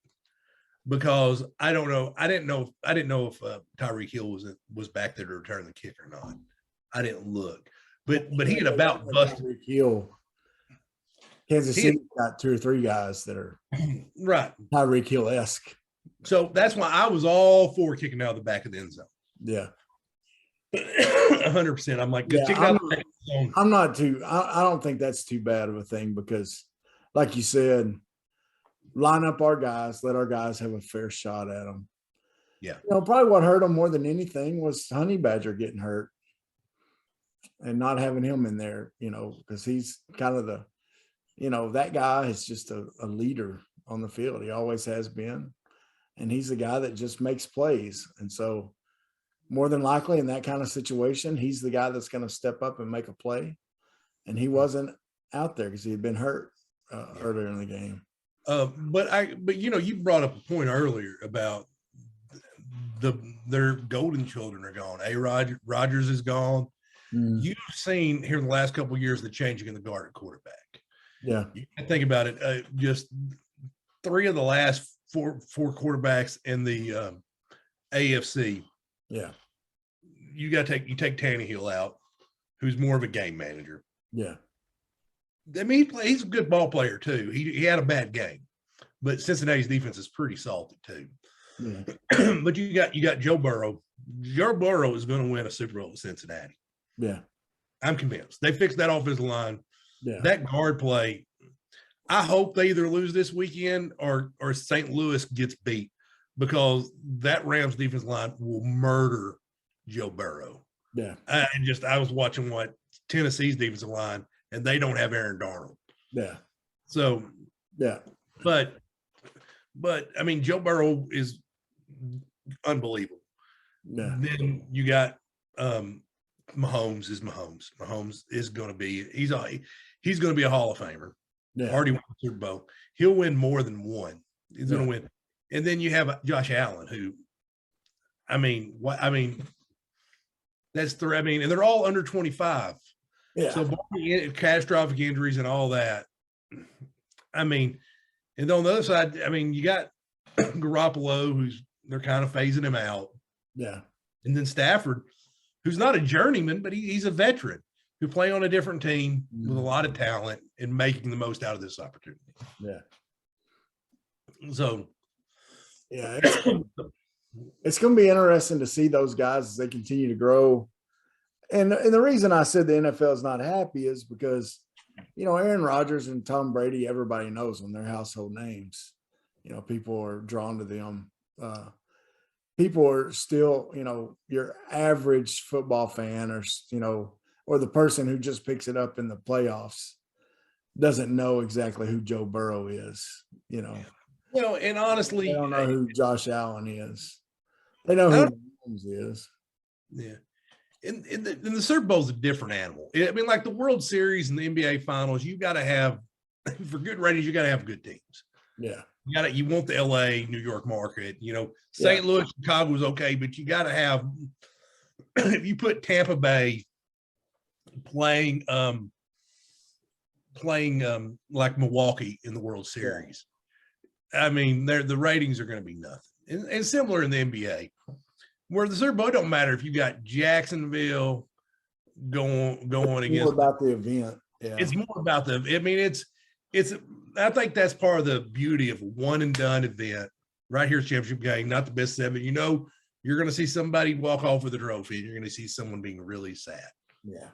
because I don't know. I didn't know if Tyreek Hill was back there to return the kick or not. I didn't look, but he had about busted. Tyreek Hill. Kansas City got 2 or 3 guys that are right Tyreek Hill-esque. So that's why I was all for kicking out of the back of the end zone. Yeah. 100%. I'm like, I'm not too, I don't think that's too bad of a thing because, like you said, line up our guys, let our guys have a fair shot at them. Yeah. Probably what hurt them more than anything was Honey Badger getting hurt and not having him in there, because he's kind of that guy is just a leader on the field. He always has been. And he's the guy that just makes plays. And so, more than likely in that kind of situation, he's the guy that's going to step up and make a play. And he wasn't out there because he had been hurt earlier in the game. But you brought up a point earlier about their golden children are gone. Rodgers is gone. You've seen here in the last couple of years the changing in the guard at quarterback. Yeah, you can think about it. Just 3 of the last four quarterbacks in the AFC. Yeah, you take Tannehill out, who's more of a game manager. Yeah, I mean he's a good ball player too. He had a bad game, but Cincinnati's defense is pretty salty too. Yeah. But you got Joe Burrow. Joe Burrow is going to win a Super Bowl with Cincinnati. Yeah, I'm convinced. They fixed that offensive line. Yeah, that guard play. I hope they either lose this weekend or St. Louis gets beat because that Rams defense line will murder Joe Burrow. Yeah. I was watching Tennessee's defensive line, and they don't have Aaron Darnold. Yeah. So, yeah. But I mean, Joe Burrow is unbelievable. Yeah. Then you got Mahomes is Mahomes. Mahomes is going to be he's going to be a Hall of Famer. Yeah. Already won the Super Bowl. He'll win more than one. He's going to win. And then you have Josh Allen, who, that's three. And they're all under 25. Yeah. So catastrophic injuries and all that. And on the other side, you got Garoppolo, they're kind of phasing him out. Yeah. And then Stafford, who's not a journeyman, but he's a veteran who play on a different team with a lot of talent and making the most out of this opportunity. Yeah. So, yeah, it's going to be interesting to see those guys as they continue to grow. And the reason I said the NFL is not happy is because, Aaron Rodgers and Tom Brady, everybody knows them. They're household names. People are drawn to them. People are still, your average football fan or the person who just picks it up in the playoffs doesn't know exactly who Joe Burrow is, and honestly, they don't know who Josh Allen is. They know who Mahomes is. Yeah. And the Super Bowl is a different animal. Like the World Series and the NBA Finals, you got to have, for good ratings, you got to have good teams. Yeah. You want the LA, New York market, St. Louis, Chicago was okay, but you got to have, if you put Tampa Bay playing like Milwaukee in the World Series, the ratings are going to be nothing. And similar in the NBA, where the Super Bowl don't matter if you got Jacksonville going against. More about the event. Yeah. It's more about it's. I think that's part of the beauty of a one and done event. Right here's championship game, not the best 7. You're going to see somebody walk off with a trophy. And you're going to see someone being really sad. Yeah.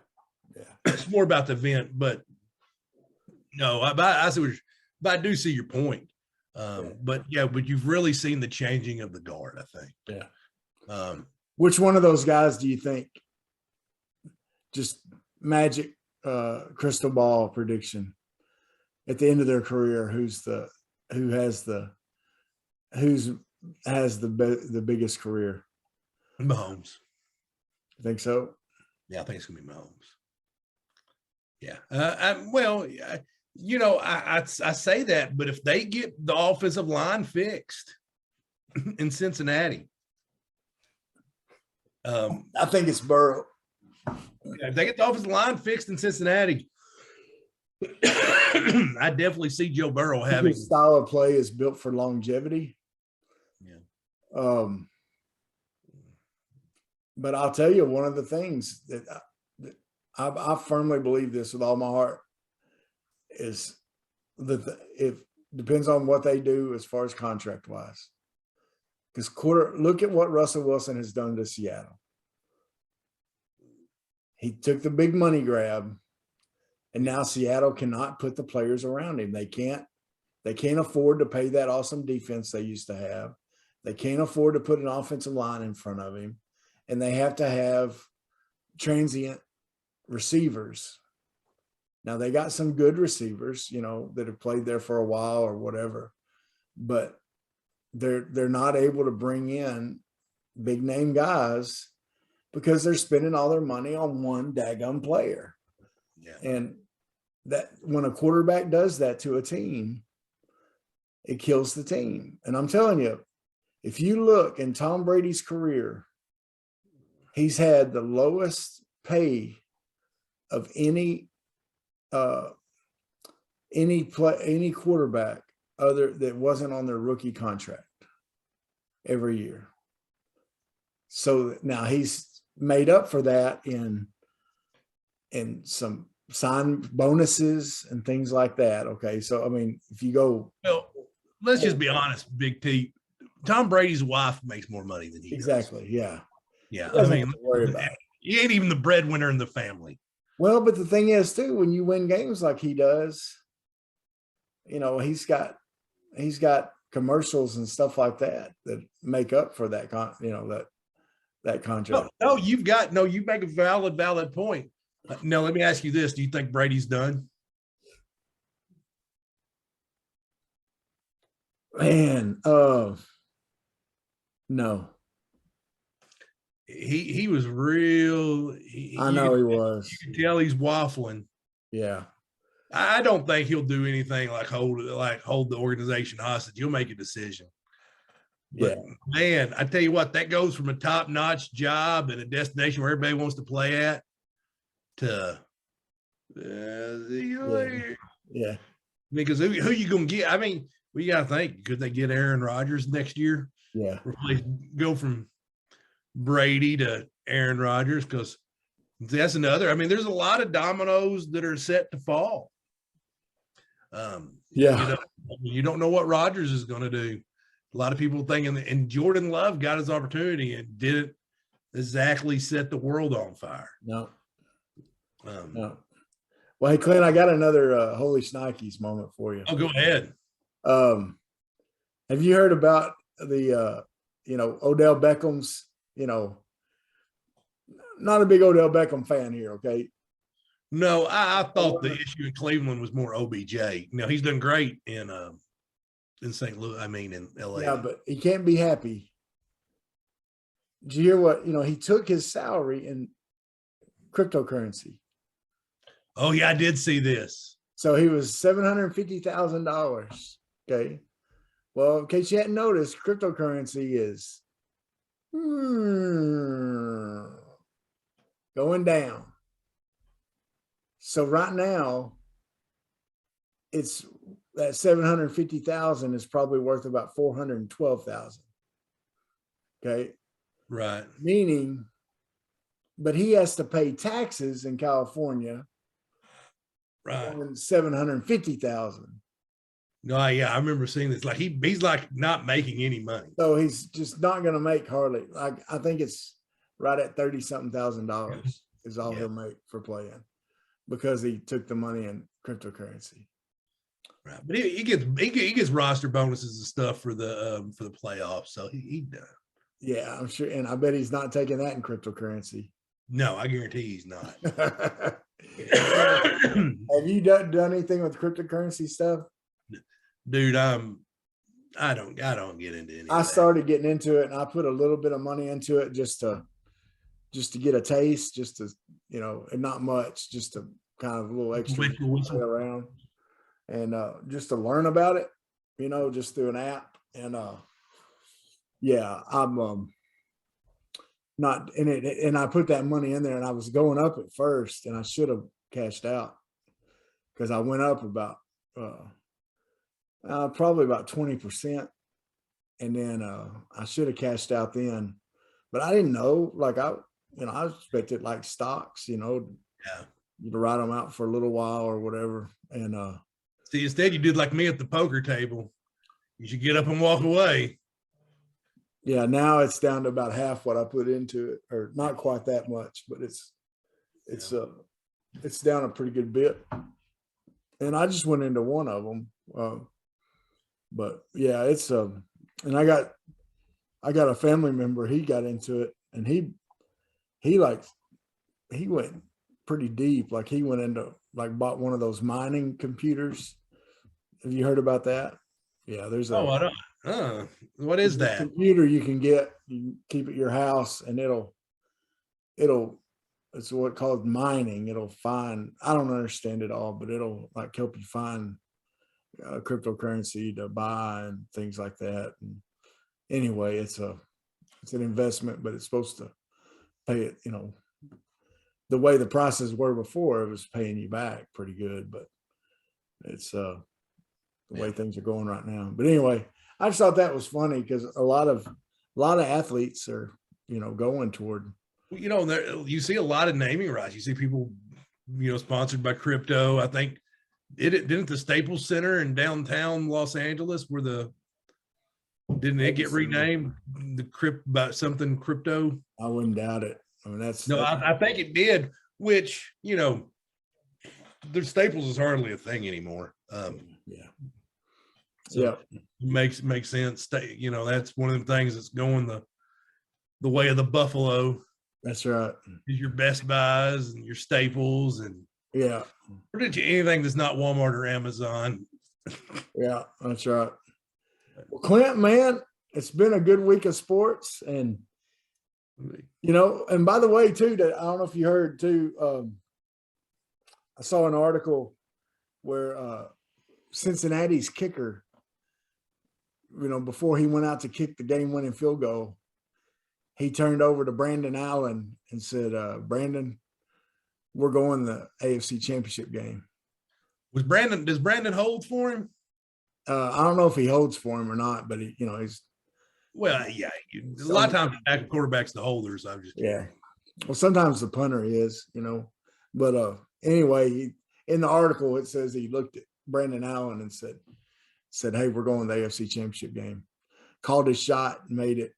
It's more about the event, but no, I see but I do see your point. But you've really seen the changing of the guard, I think. Yeah. Which one of those guys do you think, just magic crystal ball prediction, at the end of their career, who has the biggest career? Mahomes. I think so. Yeah, I think it's gonna be Mahomes. Yeah. I say that, but if they get the offensive line fixed in Cincinnati, I think it's Burrow. if they get the offensive line fixed in Cincinnati, I definitely see Joe Burrow having. His style of play is built for longevity. Yeah. But I'll tell you, one of the things that I firmly believe this with all my heart is that it depends on what they do as far as contract wise. Because look at what Russell Wilson has done to Seattle. He took the big money grab, and now Seattle cannot put the players around him. They can't afford to pay that awesome defense they used to have. They can't afford to put an offensive line in front of him, and they have to have transient receivers. Now they got some good receivers, that have played there for a while or whatever, but they're not able to bring in big name guys because they're spending all their money on one daggum player. Yeah. And that when a quarterback does that to a team, it kills the team. And I'm telling you, if you look in Tom Brady's career, he's had the lowest pay of any quarterback other that wasn't on their rookie contract every year. So now he's made up for that in some sign bonuses and things like that. Okay. So, I mean, if you go. Well, let's just be honest, Big T. Tom Brady's wife makes more money than he exactly. does. Yeah. Yeah. I mean, worry about it. He ain't even the breadwinner in the family. Well, but the thing is too, when you win games like he does, he's got commercials and stuff like that make up for that, that contract. No, you make a valid point. Now, let me ask you this. Do you think Brady's done? Man, no. He was real. I know he was. You can tell he's waffling. Yeah. I don't think he'll do anything like hold the organization hostage. He'll make a decision. But man, I tell you what, that goes from a top-notch job and a destination where everybody wants to play at to yeah. Because who you gonna get? I mean, we gotta think, could they get Aaron Rodgers next year? Yeah. Go from Brady to Aaron Rodgers, because that's another. I mean, there's a lot of dominoes that are set to fall. You don't know what Rodgers is going to do. A lot of people thinking, and Jordan Love got his opportunity and didn't exactly set the world on fire. No. No. Well, hey, Clint, I got another Holy Shnikes moment for you. Oh, go ahead. Have you heard about the Odell Beckham's? Not a big Odell Beckham fan here, okay? No, I thought the issue in Cleveland was more OBJ. He's done great in St. Louis. I mean, in LA. Yeah, but he can't be happy. Did you hear what? He took his salary in cryptocurrency. Oh yeah, I did see this. So he was $750,000. Okay. Well, in case you hadn't noticed, cryptocurrency is going down. So right now, it's that 750,000 is probably worth about 412,000. Okay. Right. Meaning, but he has to pay taxes in California. Right. On 750,000. No, yeah, I remember seeing this. Like he's like not making any money. So he's just not going to make hardly. Like I think it's right at $30-something thousand. is all he'll make for playing because he took the money in cryptocurrency. Right, but he gets roster bonuses and stuff for the playoffs, so he does. Yeah, I'm sure, and I bet he's not taking that in cryptocurrency. No, I guarantee he's not. Have you done anything with cryptocurrency stuff? Dude, I don't get into any. I started getting into it, and I put a little bit of money into it just to get a taste, just to, and not much, just to kind of a little extra play around, and just to learn about it, just through an app. And yeah, I'm not in it, and I put that money in there, and I was going up at first, and I should have cashed out because I went up about probably about 20%, and then I should have cashed out then, but I didn't know. Like I expected like stocks, you write them out for a little while or whatever, and see, instead you did like me at the poker table. You should get up and walk away. Yeah, now it's down to about half what I put into it, or not quite that much, but it's down a pretty good bit. And I just went into one of them, but yeah, it's and I got a family member. He got into it, and he went pretty deep. Like he went into bought one of those mining computers. Have you heard about that? Yeah, there's a. Oh, I don't. What is that? Computer you can keep at your house, and it's what called mining. It'll find, I don't understand it all, but it'll like help you find cryptocurrency to buy and things like that. And anyway, it's an investment, but it's supposed to pay it, the way the prices were before, it was paying you back pretty good, but it's the way things are going right now. But anyway, I just thought that was funny because a lot of athletes are, going toward. You see a lot of naming rights. You see people, sponsored by crypto. I think didn't the Staples Center in downtown Los Angeles didn't it get renamed about something crypto? I wouldn't doubt it. I mean, I think it did, which, the Staples is hardly a thing anymore. Yeah. So makes sense. That's one of the things that's going the way of the buffalo. That's right. Is your Best Buys and your Staples and anything that's not Walmart or Amazon. Yeah, that's right. Well, Clint, man, it's been a good week of sports, and and by the way, too, that I don't know if you heard too. I saw an article where Cincinnati's kicker, before he went out to kick the game-winning field goal, he turned over to Brandon Allen and said, Brandon, we're going the AFC Championship game. Does Brandon hold for him? I don't know if he holds for him or not, but he's. Well, yeah. A lot of times the quarterback's the holders. I'm just kidding. Yeah. Well, sometimes the punter is, but anyway, in the article, it says he looked at Brandon Allen and said, hey, we're going to the AFC Championship game. Called his shot and made it.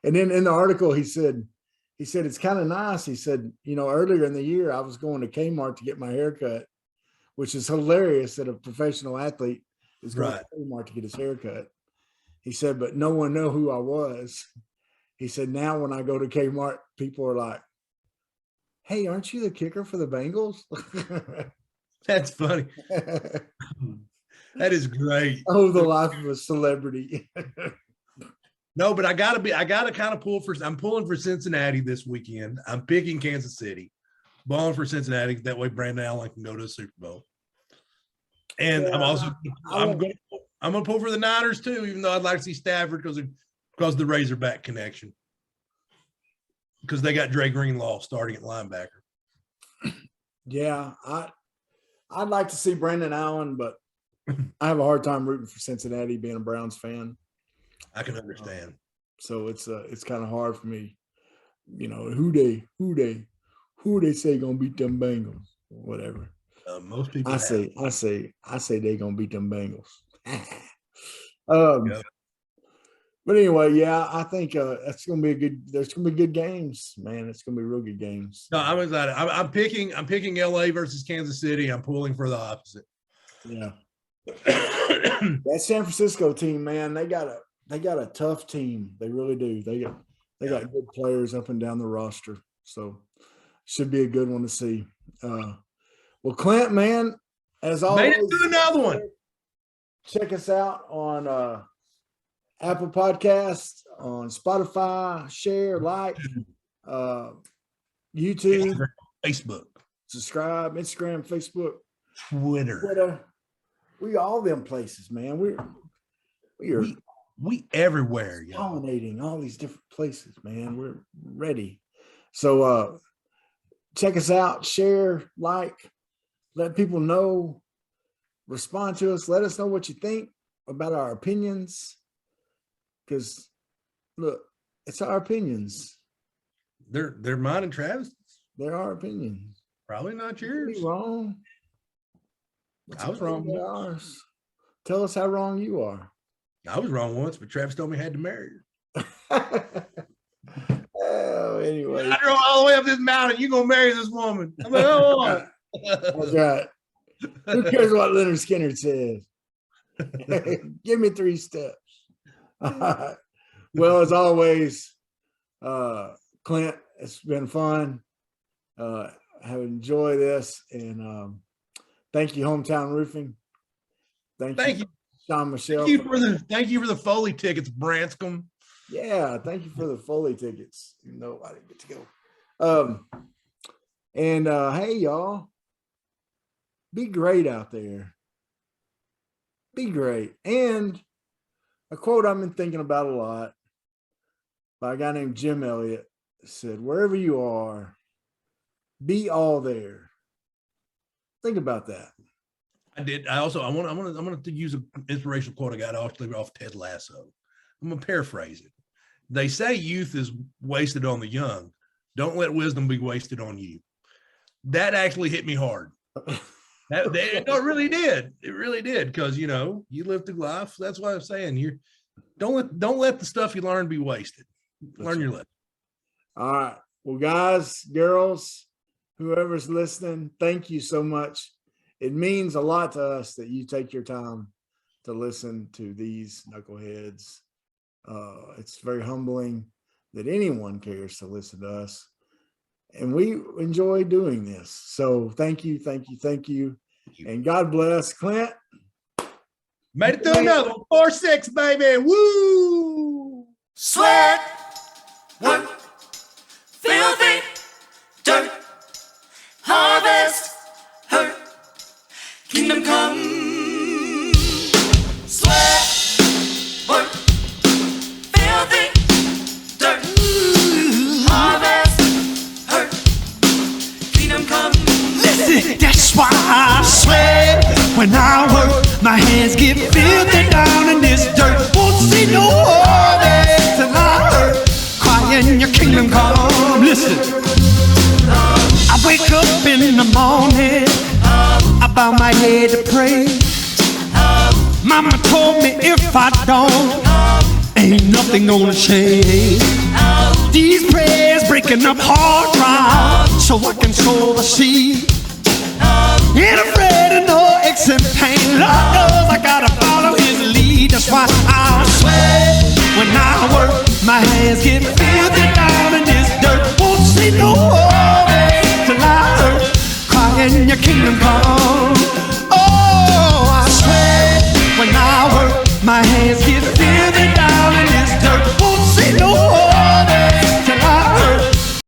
And then in the article, he said it's kind of nice. He said, earlier in the year, I was going to Kmart to get my hair cut, which is hilarious that a professional athlete is going to Kmart to get his hair cut. He said, but no one knew who I was. He said, now when I go to Kmart, people are like, hey, aren't you the kicker for the Bengals? That's funny. That is great. Oh, the life of a celebrity. No, but I gotta kind of I'm pulling for Cincinnati this weekend. I'm picking Kansas City, balling for Cincinnati. That way Brandon Allen can go to the Super Bowl. And I'm gonna pull for the Niners too, even though I'd like to see Stafford because of the Razorback connection. Because they got Dre Greenlaw starting at linebacker. Yeah, I'd like to see Brandon Allen, but I have a hard time rooting for Cincinnati being a Browns fan. I can understand. So it's kind of hard for me. Who they say gonna beat them Bengals? Whatever. Most people. I say they gonna beat them Bengals. But anyway, yeah, I think that's going to be a good. There's going to be good games, man. It's going to be real good games. No, I'm excited. I'm picking LA versus Kansas City. I'm pulling for the opposite. Yeah. That San Francisco team, man, they got a tough team. They really do. They got good players up and down the roster. So should be a good one to see. Well, Clint, man, as always, made it to another one. Check us out on Apple Podcasts, on Spotify, share, like, YouTube, Facebook, subscribe, Instagram, Facebook, Twitter. We all them places, man. We everywhere, y'all. Dominating all these different places, man. We're ready. So check us out, share, like, let people know, respond to us, let us know what you think about our opinions. Because look, it's our opinions. They're mine and Travis. They're our opinions. Probably not yours. You're wrong. I was wrong. Ours. Tell us how wrong you are. I was wrong once, but Travis told me I had to marry her. Oh, anyway. I drove all the way up this mountain. You gonna marry this woman? I'm like, oh. That's right. Who cares what Leonard Skinner says? Give me 3 steps. Well, as always, Clint, it's been fun. Have enjoyed this, and thank you, Hometown Roofing. Thank you, Sean Michelle. Thank you for the Foley tickets, Branscombe. Yeah, thank you for the Foley tickets. Even though I didn't get to go. And hey, y'all, be great out there. Be great. And a quote I've been thinking about a lot by a guy named Jim Elliott said, "Wherever you are, be all there." Think about that. I did. I want to use an inspirational quote I got off Ted Lasso. I'm gonna paraphrase it. They say youth is wasted on the young. Don't let wisdom be wasted on you. That actually hit me hard. It really did. It really did, because you live through life. That's why I'm saying don't let the stuff you learn be wasted. Learn your lesson. All right. Well, guys, girls, whoever's listening, thank you so much. It means a lot to us that you take your time to listen to these knuckleheads. It's very humbling that anyone cares to listen to us. And we enjoy doing this. So thank you. And God bless. Clint. Made it through another 4-6, baby. Woo! Sweat, work, filthy, dirt, harvest, hurt, kingdom come. Sweat, work, filthy, dirt, harvest, hurt, kingdom come. Listen, that's why I sweat when I work. My hands get filthy down in this dirt. Won't see no harvest till I hurt. Crying your kingdom come. Listen, I wake up in the morning, I bow my head to pray. Mama told me if I don't, ain't nothing gonna change. These prayers breaking up hard ground so I can sow the seed. Ain't afraid of no aches and pain. Lord knows I gotta follow his lead. That's why I sweat when I work. My hands get